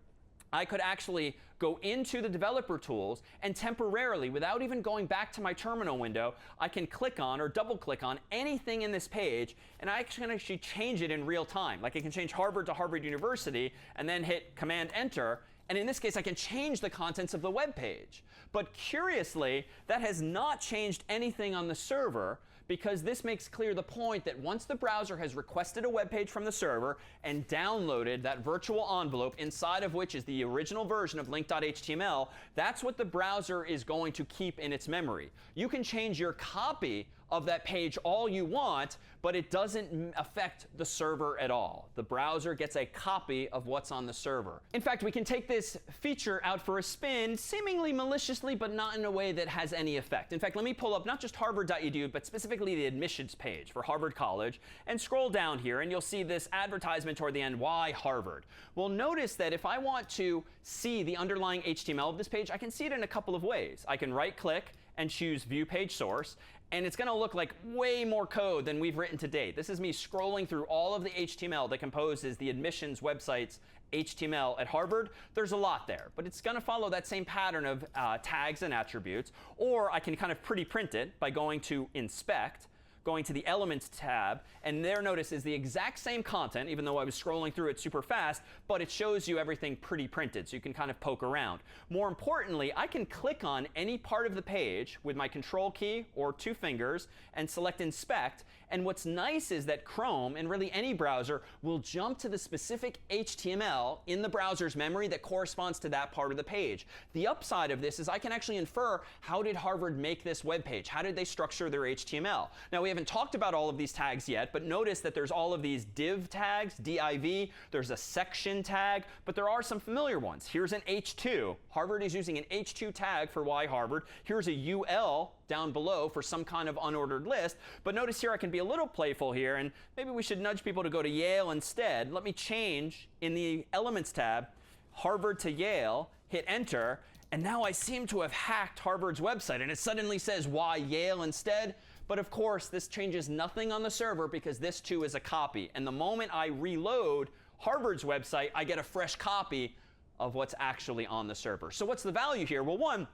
I could actually go into the developer tools and temporarily, without even going back to my terminal window, I can click on or double click on anything in this page, and I can actually change it in real time. Like I can change Harvard to Harvard University and then hit Command Enter. And in this case, I can change the contents of the web page. But curiously, that has not changed anything on the server, because this makes clear the point that once the browser has requested a web page from the server and downloaded that virtual envelope inside of which is the original version of link.html, that's what the browser is going to keep in its memory. You can change your copy of that page all you want, but it doesn't affect the server at all. The browser gets a copy of what's on the server. In fact, we can take this feature out for a spin, seemingly maliciously, but not in a way that has any effect. In fact, let me pull up not just harvard.edu, but specifically the admissions page for Harvard College, and scroll down here, and you'll see this advertisement toward the end, why Harvard? Well, notice that if I want to see the underlying HTML of this page, I can see it in a couple of ways. I can right-click and choose View Page Source. And it's going to look like way more code than we've written to date. This is me scrolling through all of the HTML that composes the admissions website's HTML at Harvard. There's a lot there, but it's going to follow that same pattern of tags and attributes. Or I can kind of pretty print it by going to Inspect, going to the Elements tab, and there, notice, is the exact same content, even though I was scrolling through it super fast, but it shows you everything pretty printed, so you can kind of poke around. More importantly, I can click on any part of the page with my Control key or 2 fingers and select Inspect. And what's nice is that Chrome, and really any browser, will jump to the specific HTML in the browser's memory that corresponds to that part of the page. The upside of this is I can actually infer, how did Harvard make this web page? How did they structure their HTML? Now, we haven't talked about all of these tags yet, but notice that there's all of these div tags, div, there's a section tag, but there are some familiar ones. Here's an h2. Harvard is using an h2 tag for why Harvard. Here's a ul down below for some kind of unordered list. But notice here I can be a little playful here, and maybe we should nudge people to go to Yale instead. Let me change in the Elements tab, Harvard to Yale, hit Enter, and now I seem to have hacked Harvard's website, and it suddenly says why Yale instead. But of course, this changes nothing on the server because this too is a copy. And the moment I reload Harvard's website, I get a fresh copy of what's actually on the server. So what's the value here? Well, one,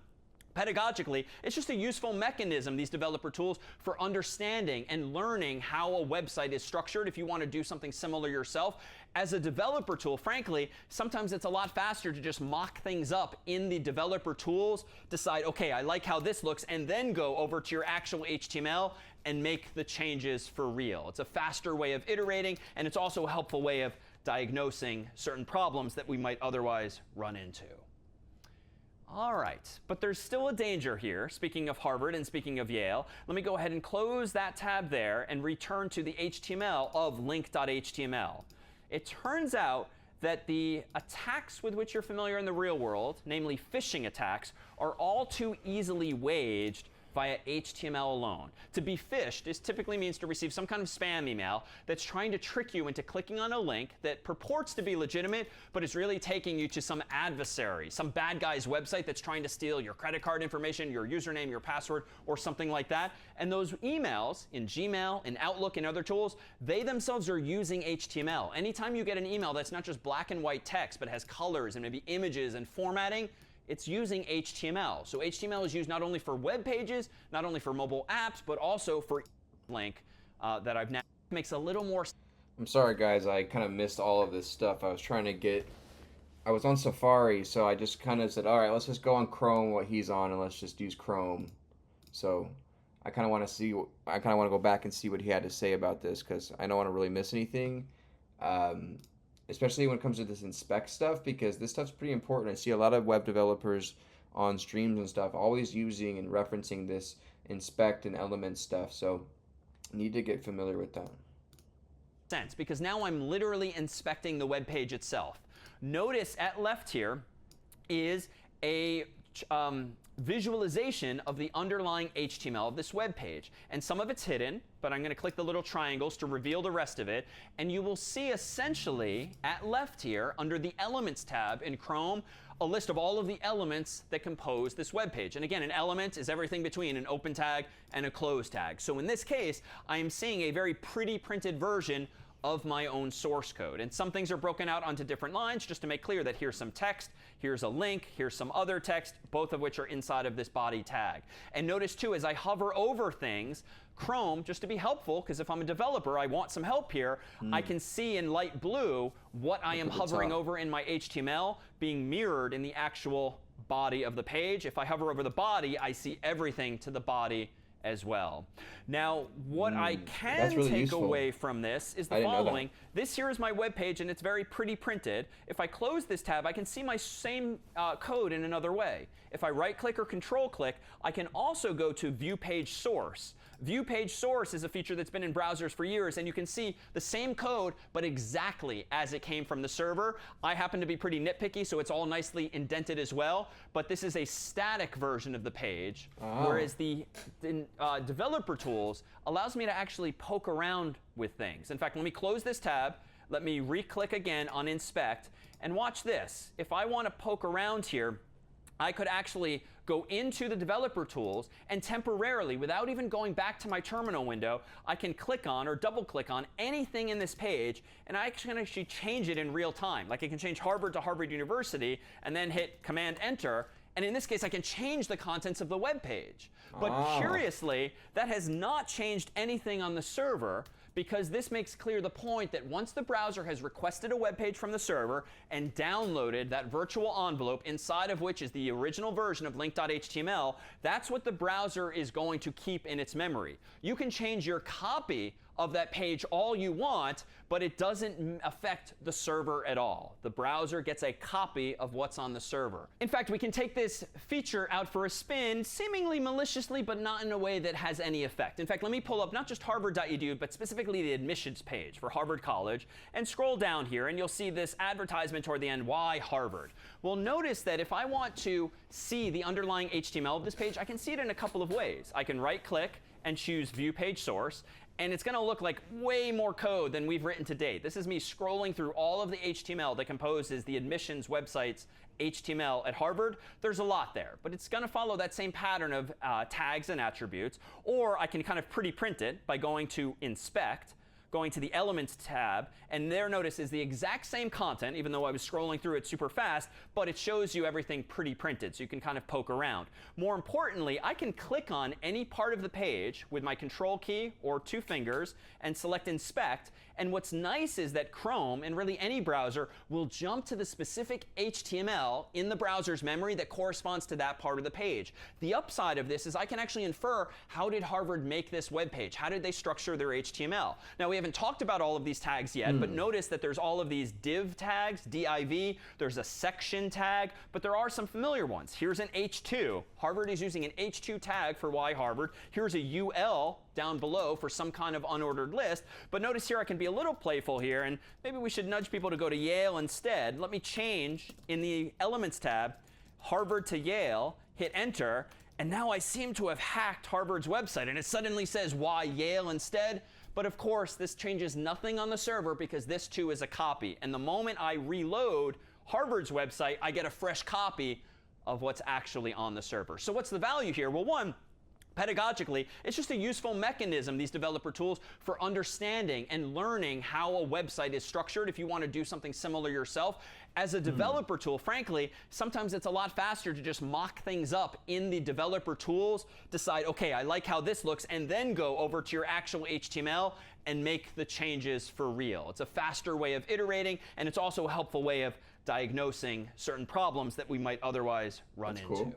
Pedagogically, it's just a useful mechanism, these developer tools, for understanding and learning how a website is structured if you want to do something similar yourself. As a developer tool, frankly, sometimes it's a lot faster to just mock things up in the developer tools, decide, okay, I like how this looks, and then go over to your actual HTML and make the changes for real. It's a faster way of iterating, and it's also a helpful way of diagnosing certain problems that we might otherwise run into. All right, but there's still a danger here. Speaking of Harvard and speaking of Yale, let me go ahead and close that tab there and return to the HTML of link.html. It turns out that the attacks with which you're familiar in the real world, namely phishing attacks, are all too easily waged via HTML alone. To be phished, this typically means to receive some kind of spam email that's trying to trick you into clicking on a link that purports to be legitimate, but is really taking you to some adversary, some bad guy's website that's trying to steal your credit card information, your username, your password, or something like that. And those emails in Gmail, in Outlook, and other tools, they themselves are using HTML. Anytime you get an email that's not just black and white text, but has colors and maybe images and formatting, it's using HTML. So HTML is used not only for web pages, not only for mobile apps, but also for link that I've now makes a little more. I'm sorry, guys. I kind of missed all of this stuff. I was on Safari, so I just kind of said, all right, let's just go on Chrome, what he's on, and let's just use Chrome. So I kind of want to go back and see what he had to say about this, because I don't want to really miss anything. Especially when it comes to this inspect stuff, because this stuff's pretty important. I see a lot of web developers on streams and stuff always using and referencing this inspect and element stuff. So I need to get familiar with that. Sense, because now I'm literally inspecting the web page itself. Notice at left here is a visualization of the underlying HTML of this web page. And some of it's hidden, but I'm going to click the little triangles to reveal the rest of it. And you will see essentially at left here, under the Elements tab in Chrome, a list of all of the elements that compose this web page. And again, an element is everything between an open tag and a closed tag. So in this case, I am seeing a very pretty printed version of my own source code. And some things are broken out onto different lines just to make clear that here's some text, here's a link, here's some other text, both of which are inside of this body tag. And notice too, as I hover over things, Chrome, just to be helpful, because if I'm a developer, I want some help here, I can see in light blue what I am hovering over in my HTML being mirrored in the actual body of the page. If I hover over the body, I see everything to the body as well. Now, what I can really take useful. away from this is the following. This here is my web page, and it's very pretty printed. If I close this tab, I can see my same code in another way. If I right-click or control-click, I can also go to View Page Source. View Page Source is a feature that's been in browsers for years, and you can see the same code, but exactly as it came from the server. I happen to be pretty nitpicky, so it's all nicely indented as well. But this is a static version of the page, whereas the developer tools allows me to actually poke around with things. In fact, let me close this tab. Let me re-click again on Inspect, and watch this. If I want to poke around here, I could actually go into the developer tools and temporarily, without even going back to my terminal window, I can click on or double click on anything in this page, and I can actually change it in real time. Like I can change Harvard to Harvard University and then hit Command Enter. And in this case, I can change the contents of the web page. But curiously, that has not changed anything on the server, because this makes clear the point that once the browser has requested a web page from the server and downloaded that virtual envelope inside of which is the original version of link.html, that's what the browser is going to keep in its memory. You can change your copy of that page all you want, but it doesn't affect the server at all. The browser gets a copy of what's on the server. In fact, we can take this feature out for a spin, seemingly maliciously, but not in a way that has any effect. In fact, let me pull up not just harvard.edu, but specifically the admissions page for Harvard College, and scroll down here, and you'll see this advertisement toward the end, why Harvard? Well, notice that if I want to see the underlying HTML of this page, I can see it in a couple of ways. I can right-click and choose View Page Source, and it's going to look like way more code than we've written to date. This is me scrolling through all of the HTML that composes the admissions website's HTML at Harvard. There's a lot there, but it's going to follow that same pattern of tags and attributes. Or I can kind of pretty print it by going to Inspect, going to the Elements tab, and there, notice, is the exact same content, even though I was scrolling through it super fast, but it shows you everything pretty printed, so you can kind of poke around. More importantly, I can click on any part of the page with my Control key or 2 fingers and select Inspect. And what's nice is that Chrome, and really any browser, will jump to the specific HTML in the browser's memory that corresponds to that part of the page. The upside of this is I can actually infer, how did Harvard make this web page? How did they structure their HTML? Now, we haven't talked about all of these tags yet, but notice that there's all of these div tags, div, there's a section tag, but there are some familiar ones. Here's an h2. Harvard is using an h2 tag for why Harvard. Here's a ul down below for some kind of unordered list. But notice here I can be a little playful here, and maybe we should nudge people to go to Yale instead. Let me change in the Elements tab, Harvard to Yale, hit Enter, and now I seem to have hacked Harvard's website, and it suddenly says why Yale instead. But of course, this changes nothing on the server because this too is a copy. And the moment I reload Harvard's website, I get a fresh copy of what's actually on the server. So what's the value here? Well, one, pedagogically, it's just a useful mechanism, these developer tools, for understanding and learning how a website is structured if you want to do something similar yourself. As a developer tool, frankly, sometimes it's a lot faster to just mock things up in the developer tools, decide, OK, I like how this looks, and then go over to your actual HTML and make the changes for real. It's a faster way of iterating, and it's also a helpful way of diagnosing certain problems that we might otherwise run into. Cool.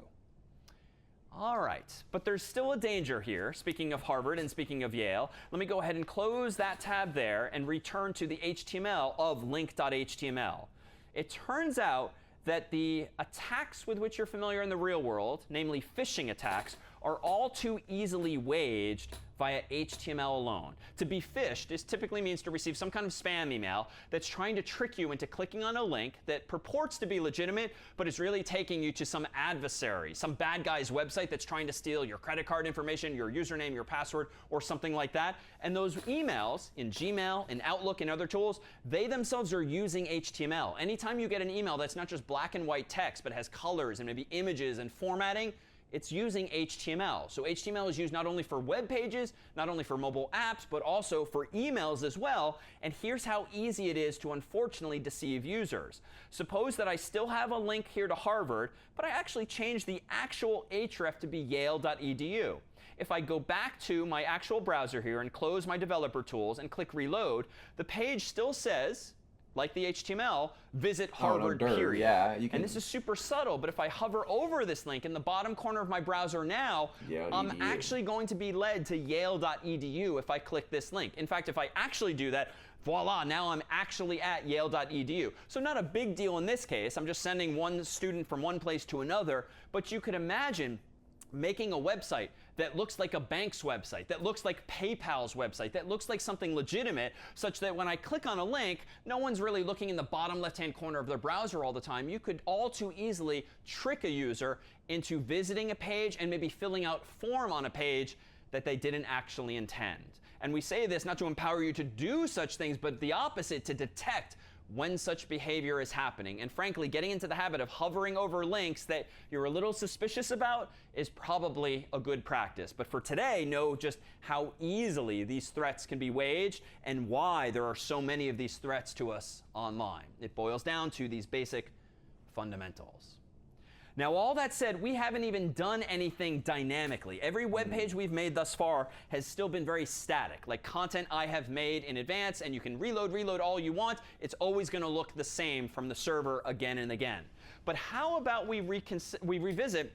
All right, but there's still a danger here. Speaking of Harvard and speaking of Yale, let me go ahead and close that tab there and return to the HTML of link.html. It turns out that the attacks with which you're familiar in the real world, namely phishing attacks, are all too easily waged via HTML alone. To be phished, this typically means to receive some kind of spam email that's trying to trick you into clicking on a link that purports to be legitimate, but is really taking you to some adversary, some bad guy's website that's trying to steal your credit card information, your username, your password, or something like that. And those emails in Gmail, in Outlook, and other tools, they themselves are using HTML. Anytime you get an email that's not just black and white text, but has colors and maybe images and formatting, it's using HTML. So HTML is used not only for web pages, not only for mobile apps, but also for emails as well. And here's how easy it is to unfortunately deceive users. Suppose that I still have a link here to Harvard, but I actually changed the actual href to be yale.edu. If I go back to my actual browser here and close my developer tools and click reload, the page still says, like the HTML, visit Harvard, period. Yeah, and this is super subtle, but if I hover over this link in the bottom corner of my browser now, I'm actually going to be led to yale.edu if I click this link. In fact, if I actually do that, voila, now I'm actually at yale.edu. So not a big deal in this case. I'm just sending one student from one place to another. But you could imagine making a website that looks like a bank's website, that looks like PayPal's website, that looks like something legitimate, such that when I click on a link, no one's really looking in the bottom left-hand corner of their browser all the time. You could all too easily trick a user into visiting a page and maybe filling out form on a page that they didn't actually intend. And we say this not to empower you to do such things, but the opposite, to detect when such behavior is happening. And frankly, getting into the habit of hovering over links that you're a little suspicious about is probably a good practice. But for today, know just how easily these threats can be waged and why there are so many of these threats to us online. It boils down to these basic fundamentals. Now, all that said, we haven't even done anything dynamically. Every web page we've made thus far has still been very static, like content I have made in advance, and you can reload all you want. It's always going to look the same from the server again and again. But how about we revisit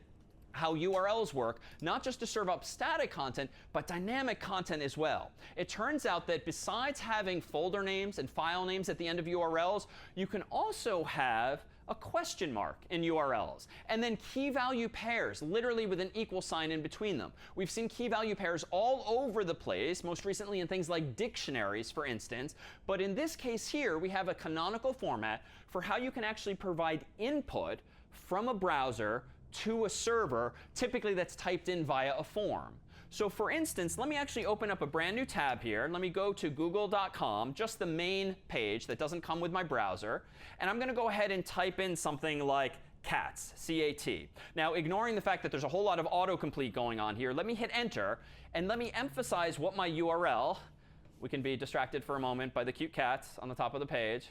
how URLs work, not just to serve up static content, but dynamic content as well. It turns out that besides having folder names and file names at the end of URLs, you can also have a question mark in URLs, and then key value pairs, literally with an equal sign in between them. We've seen key value pairs all over the place, most recently in things like dictionaries, for instance. But in this case here, we have a canonical format for how you can actually provide input from a browser to a server, typically that's typed in via a form. So for instance, let me actually open up a brand new tab here. Let me go to google.com, just the main page that doesn't come with my browser. And I'm going to go ahead and type in something like cats, C-A-T. Now, ignoring the fact that there's a whole lot of autocomplete going on here, let me hit enter. And let me emphasize what my URL, We can be distracted for a moment by the cute cats on the top of the page.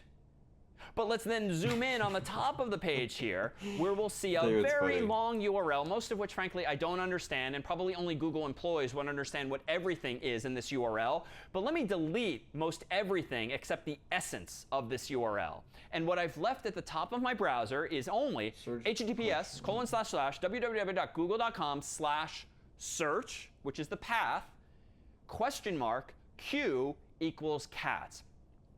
But let's then zoom in on the top of the page here, where we'll see a very long URL, most of which, frankly, I don't understand, and probably only Google employees would understand what everything is in this URL. But let me delete most everything except the essence of this URL. And what I've left at the top of my browser is only https://www.google.com/search, which is the path, $Q equals cats.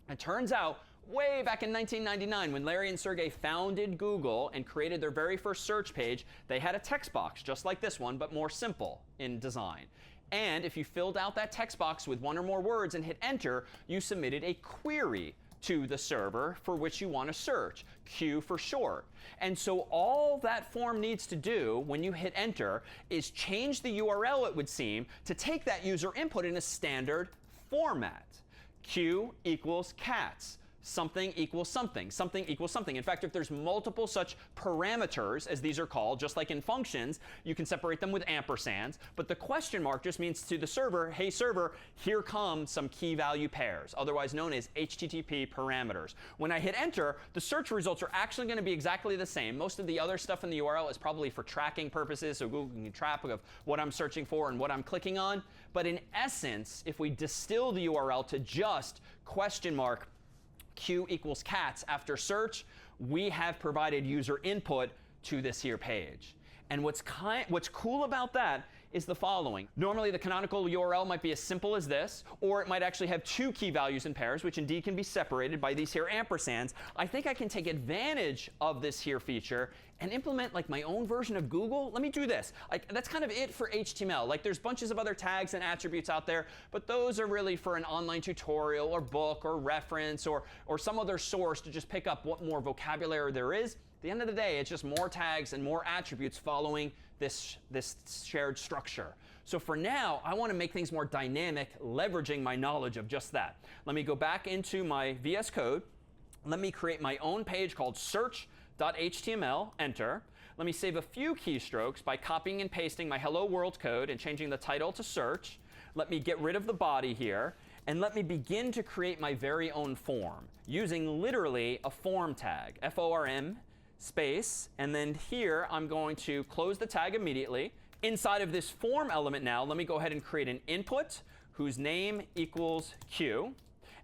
It turns out, way back in 1999, when Larry and Sergey founded Google and created their very first search page, they had a text box just like this one, but more simple in design. And if you filled out that text box with one or more words and hit enter, you submitted a query to the server for which you want to search, Q for short. And so all that form needs to do when you hit enter is change the URL, it would seem, to take that user input in a standard format. Q equals cats. Something equals something. Something equals something. In fact, if there's multiple such parameters, as these are called, just like in functions, you can separate them with ampersands. But the question mark just means to the server, hey, server, here come some key value pairs, otherwise known as HTTP parameters. When I hit enter, the search results are actually going to be exactly the same. Most of the other stuff in the URL is probably for tracking purposes, so Google can keep track of what I'm searching for and what I'm clicking on. But in essence, if we distill the URL to just question mark Q equals cats after search, we have provided user input to this here page. And what's cool about that is the following. Normally, the canonical URL might be as simple as this, or it might actually have two key values in pairs, which indeed can be separated by these here ampersands. I think I can take advantage of this here feature and implement like my own version of Google. Let me do this. That's kind of it for HTML. Like there's bunches of other tags and attributes out there, but those are really for an online tutorial or book or reference or some other source to just pick up what more vocabulary there is. At the end of the day, it's just more tags and more attributes following this shared structure. So for now, I want to make things more dynamic, leveraging my knowledge of just that. Let me go back into my VS Code. Let me create my own page called search.html, enter. Let me save a few keystrokes by copying and pasting my hello world code and changing the title to search. Let me get rid of the body here. And let me begin to create my very own form using literally a form tag, FORM, space, and then here I'm going to close the tag immediately. Inside of this form element now, let me go ahead and create an input whose name equals Q.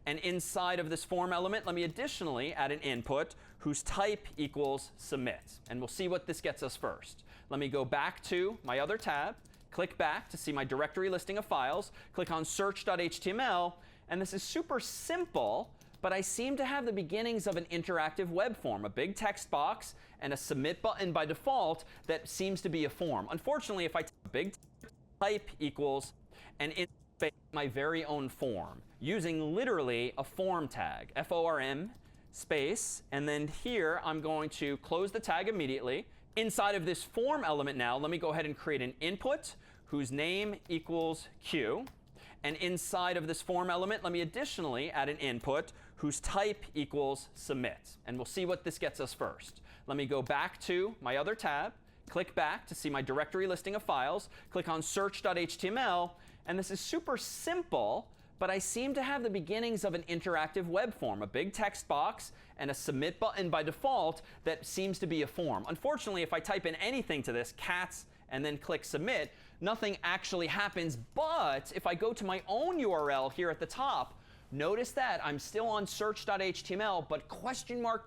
And inside of this form element, let me additionally add an input whose type equals submit. And we'll see what this gets us first. Let me go back to my other tab, click back to see my directory listing of files, click on search.html, and this is super simple, but I seem to have the beginnings of an interactive web form, a big text box and a submit button by default that seems to be a form. Unfortunately, if I type big type equals and in my very own form using literally a form tag, FORM, space, and then here I'm going to close the tag immediately. Inside of this form element now, let me go ahead and create an input whose name equals Q. And inside of this form element, let me additionally add an input whose type equals submit. And we'll see what this gets us first. Let me go back to my other tab, click back to see my directory listing of files, click on search.html, and this is super simple, but I seem to have the beginnings of an interactive web form, a big text box and a submit button by default that seems to be a form. Unfortunately, if I type in anything to this, cats, and then click submit, nothing actually happens. But if I go to my own URL here at the top, notice that I'm still on search.html, but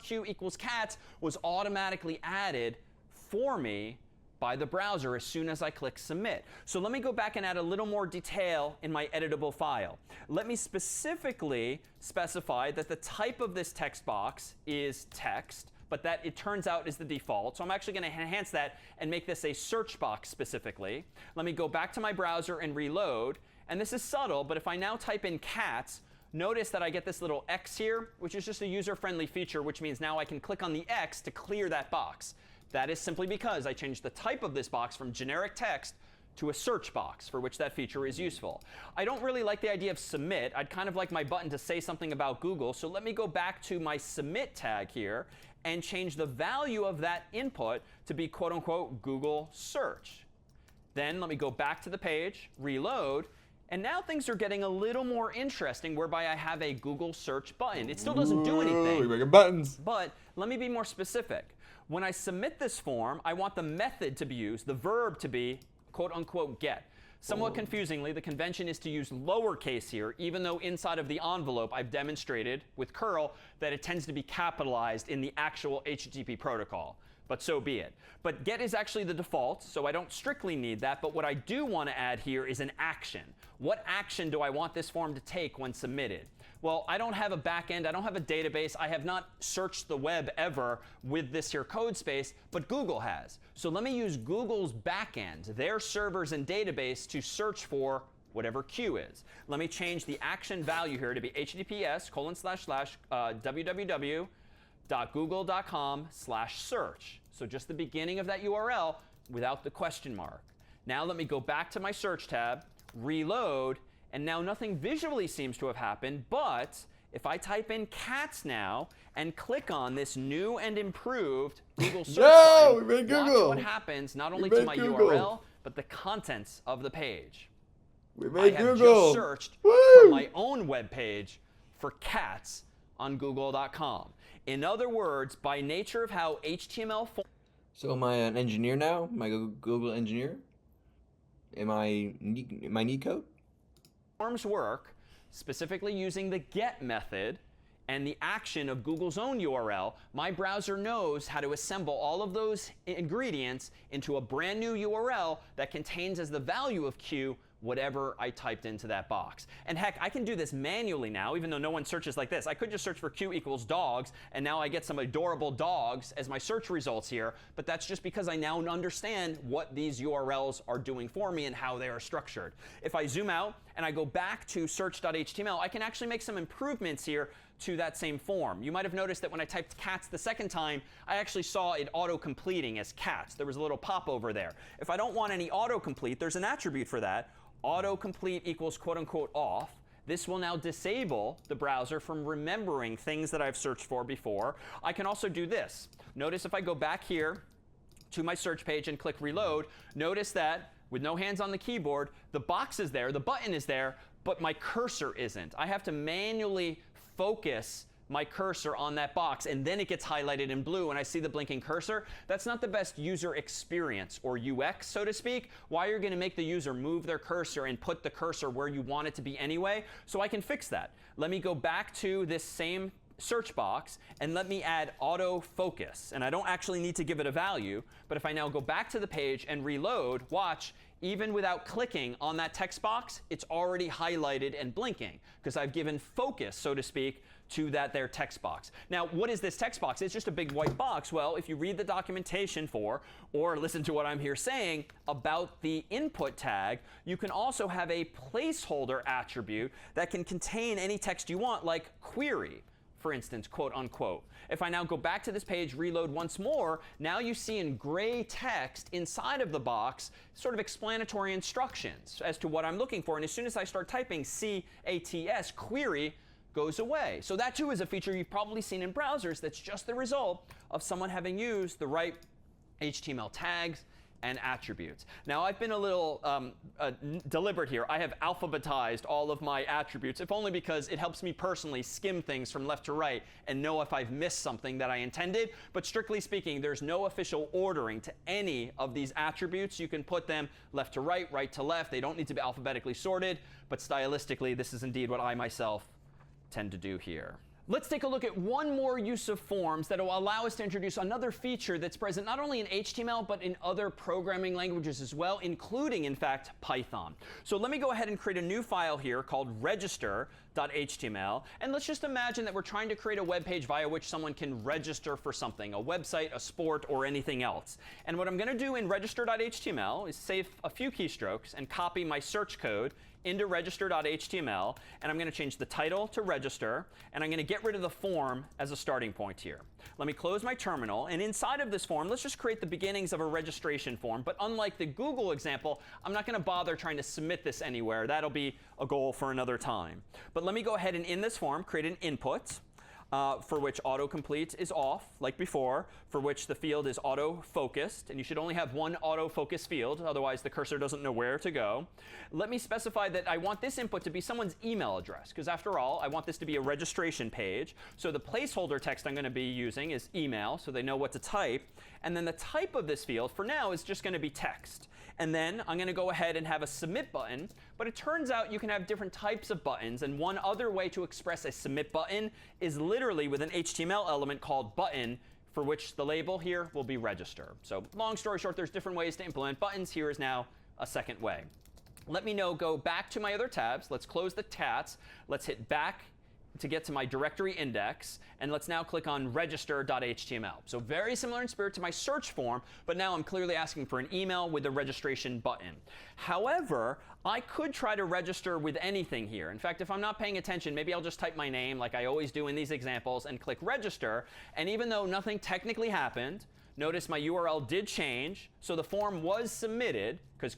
$Q equals cats was automatically added for me by the browser as soon as I click submit. So let me go back and add a little more detail in my editable file. Let me specifically specify that the type of this text box is text, but that it turns out is the default. So I'm actually going to enhance that and make this a search box specifically. Let me go back to my browser and reload. And this is subtle, but if I now type in cats, notice that I get this little X here, which is just a user-friendly feature, which means now I can click on the X to clear that box. That is simply because I changed the type of this box from generic text to a search box, for which that feature is useful. I don't really like the idea of submit. I'd kind of like my button to say something about Google. So let me go back to my submit tag here and change the value of that input to be quote unquote Google search. Then let me go back to the page, reload, And now things are getting a little more interesting, whereby I have a Google search button. It still doesn't do anything. We're making buttons. But let me be more specific. When I submit this form, I want the method to be used, the verb to be quote unquote get. Somewhat confusingly, the convention is to use lowercase here, even though inside of the envelope I've demonstrated with curl that it tends to be capitalized in the actual HTTP protocol. But so be it. But get is actually the default, so I don't strictly need that. But what I do want to add here is an action. What action do I want this form to take when submitted? Well, I don't have a backend. I don't have a database. I have not searched the web ever with this here code space, but Google has. So let me use Google's backend, their servers and database, to search for whatever Q is. Let me change the action value here to be https://www.google.com/search. So just the beginning of that URL without the question mark. Now let me go back to my search tab, reload, and now nothing visually seems to have happened. But if I type in cats now and click on this new and improved Google search No, button, we made Google. watch what happens not only to my Google. URL, but the contents of the page. We I made have Google. just searched Woo! for my own web page for cats on google.com. In other words, by nature of how HTML So am I an engineer now? Am I a Google engineer? Am I need code? forms work, specifically using the get method and the action of Google's own URL, my browser knows how to assemble all of those ingredients into a brand new URL that contains as the value of Q whatever I typed into that box. And heck, I can do this manually now, even though no one searches like this. I could just search for Q equals dogs, and now I get some adorable dogs as my search results here. But that's just because I now understand what these URLs are doing for me and how they are structured. If I zoom out and I go back to search.html, I can actually make some improvements here to that same form. You might have noticed that when I typed cats the second time, I actually saw it auto-completing as cats. There was a little popover there. If I don't want any autocomplete, there's an attribute for that. Autocomplete equals quote-unquote off. This will now disable the browser from remembering things that I've searched for before. I can also do this. Notice if I go back here to my search page and click reload, notice that with no hands on the keyboard, the box is there, the button is there, but my cursor isn't. I have to manually focus my cursor on that box, and then it gets highlighted in blue and I see the blinking cursor. That's not the best user experience, or UX, so to speak. Why you're going to make the user move their cursor and put the cursor where you want it to be anyway? So I can fix that. Let me go back to this same search box and let me add autofocus. And I don't actually need to give it a value, but if I now go back to the page and reload, watch, even without clicking on that text box, it's already highlighted and blinking because I've given focus, so to speak, to that there text box. Now, what is this text box? It's just a big white box. Well, if you read the documentation for, or listen to what I'm here saying about the input tag, you can also have a placeholder attribute that can contain any text you want, like query, for instance, quote unquote. If I now go back to this page, reload once more, now you see in gray text inside of the box sort of explanatory instructions as to what I'm looking for. And as soon as I start typing CATS, query, goes away. So that too is a feature you've probably seen in browsers that's just the result of someone having used the right HTML tags and attributes. Now, I've been a little deliberate here. I have alphabetized all of my attributes, if only because it helps me personally skim things from left to right and know if I've missed something that I intended. But strictly speaking, there's no official ordering to any of these attributes. You can put them left to right, right to left. They don't need to be alphabetically sorted. But stylistically, this is indeed what I myself tend to do here. Let's take a look at one more use of forms that will allow us to introduce another feature that's present not only in HTML, but in other programming languages as well, including, in fact, Python. So let me go ahead and create a new file here called register.html. And let's just imagine that we're trying to create a web page via which someone can register for something, a website, a sport, or anything else. And what I'm going to do in register.html is save a few keystrokes and copy my search code into register.html, and I'm going to change the title to register, and I'm going to get rid of the form as a starting point here. Let me close my terminal, and inside of this form, let's just create the beginnings of a registration form. But unlike the Google example, I'm not going to bother trying to submit this anywhere. That'll be a goal for another time. But let me go ahead and in this form create an input. for which autocomplete is off, like before, for which the field is auto-focused, and you should only have one auto-focus field, otherwise the cursor doesn't know where to go. Let me specify that I want this input to be someone's email address, because after all, I want this to be a registration page. So the placeholder text I'm going to be using is email, so they know what to type. And then the type of this field, for now, is just going to be text. And then I'm going to go ahead and have a submit button. But it turns out you can have different types of buttons. And one other way to express a submit button is literally with an HTML element called button, for which the label here will be register. So long story short, there's different ways to implement buttons. Here is now a second way. Let me go back to my other tabs. Let's close the tats. Let's hit back to get to my directory index. And let's now click on register.html. So very similar in spirit to my search form, but now I'm clearly asking for an email with a registration button. However, I could try to register with anything here. In fact, if I'm not paying attention, maybe I'll just type my name like I always do in these examples and click register. And even though nothing technically happened, notice my URL did change. So the form was submitted, because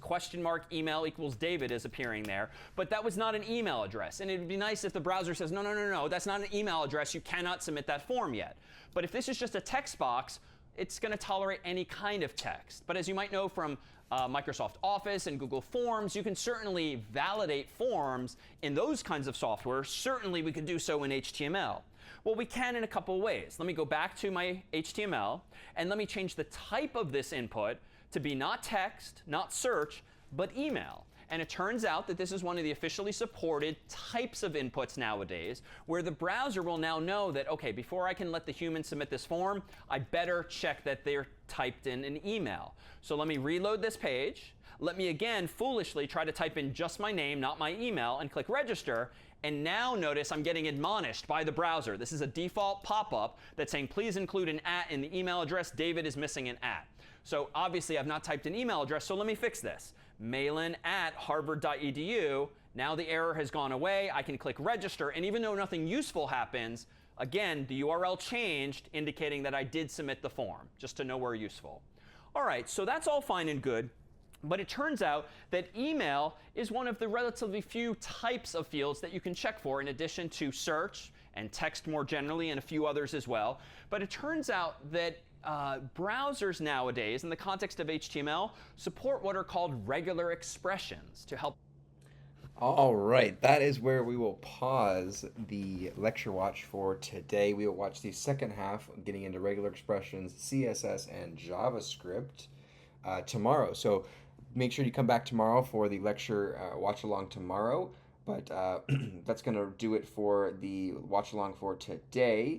email equals David is appearing there. But that was not an email address. And it would be nice if the browser says, no, no, no, no, that's not an email address. You cannot submit that form yet. But if this is just a text box, it's going to tolerate any kind of text. But as you might know from Microsoft Office and Google Forms, you can certainly validate forms in those kinds of software. Certainly, we could do so in HTML. Well, we can in a couple ways. Let me go back to my HTML, and let me change the type of this input to be not text, not search, but email. And it turns out that this is one of the officially supported types of inputs nowadays, where the browser will now know that, OK, before I can let the human submit this form, I better check that they're typed in an email. So let me reload this page. Let me again foolishly try to type in just my name, not my email, and click register. And now notice I'm getting admonished by the browser. This is a default pop-up that's saying, please include an @ in the email address. David is missing an @. So obviously, I've not typed an email address. So let me fix this. mailin@harvard.edu. Now the error has gone away. I can click register. And even though nothing useful happens, again, the URL changed, indicating that I did submit the form, just to know we're useful. All right, so that's all fine and good. But it turns out that email is one of the relatively few types of fields that you can check for, in addition to search and text more generally, and a few others as well. But it turns out that browsers nowadays, in the context of HTML, support what are called regular expressions to help. All right, that is where we will pause the lecture watch for today. We will watch the second half, getting into regular expressions, CSS, and JavaScript tomorrow. So make sure you come back tomorrow for the lecture watch along tomorrow. But that's going to do it for the watch along for today.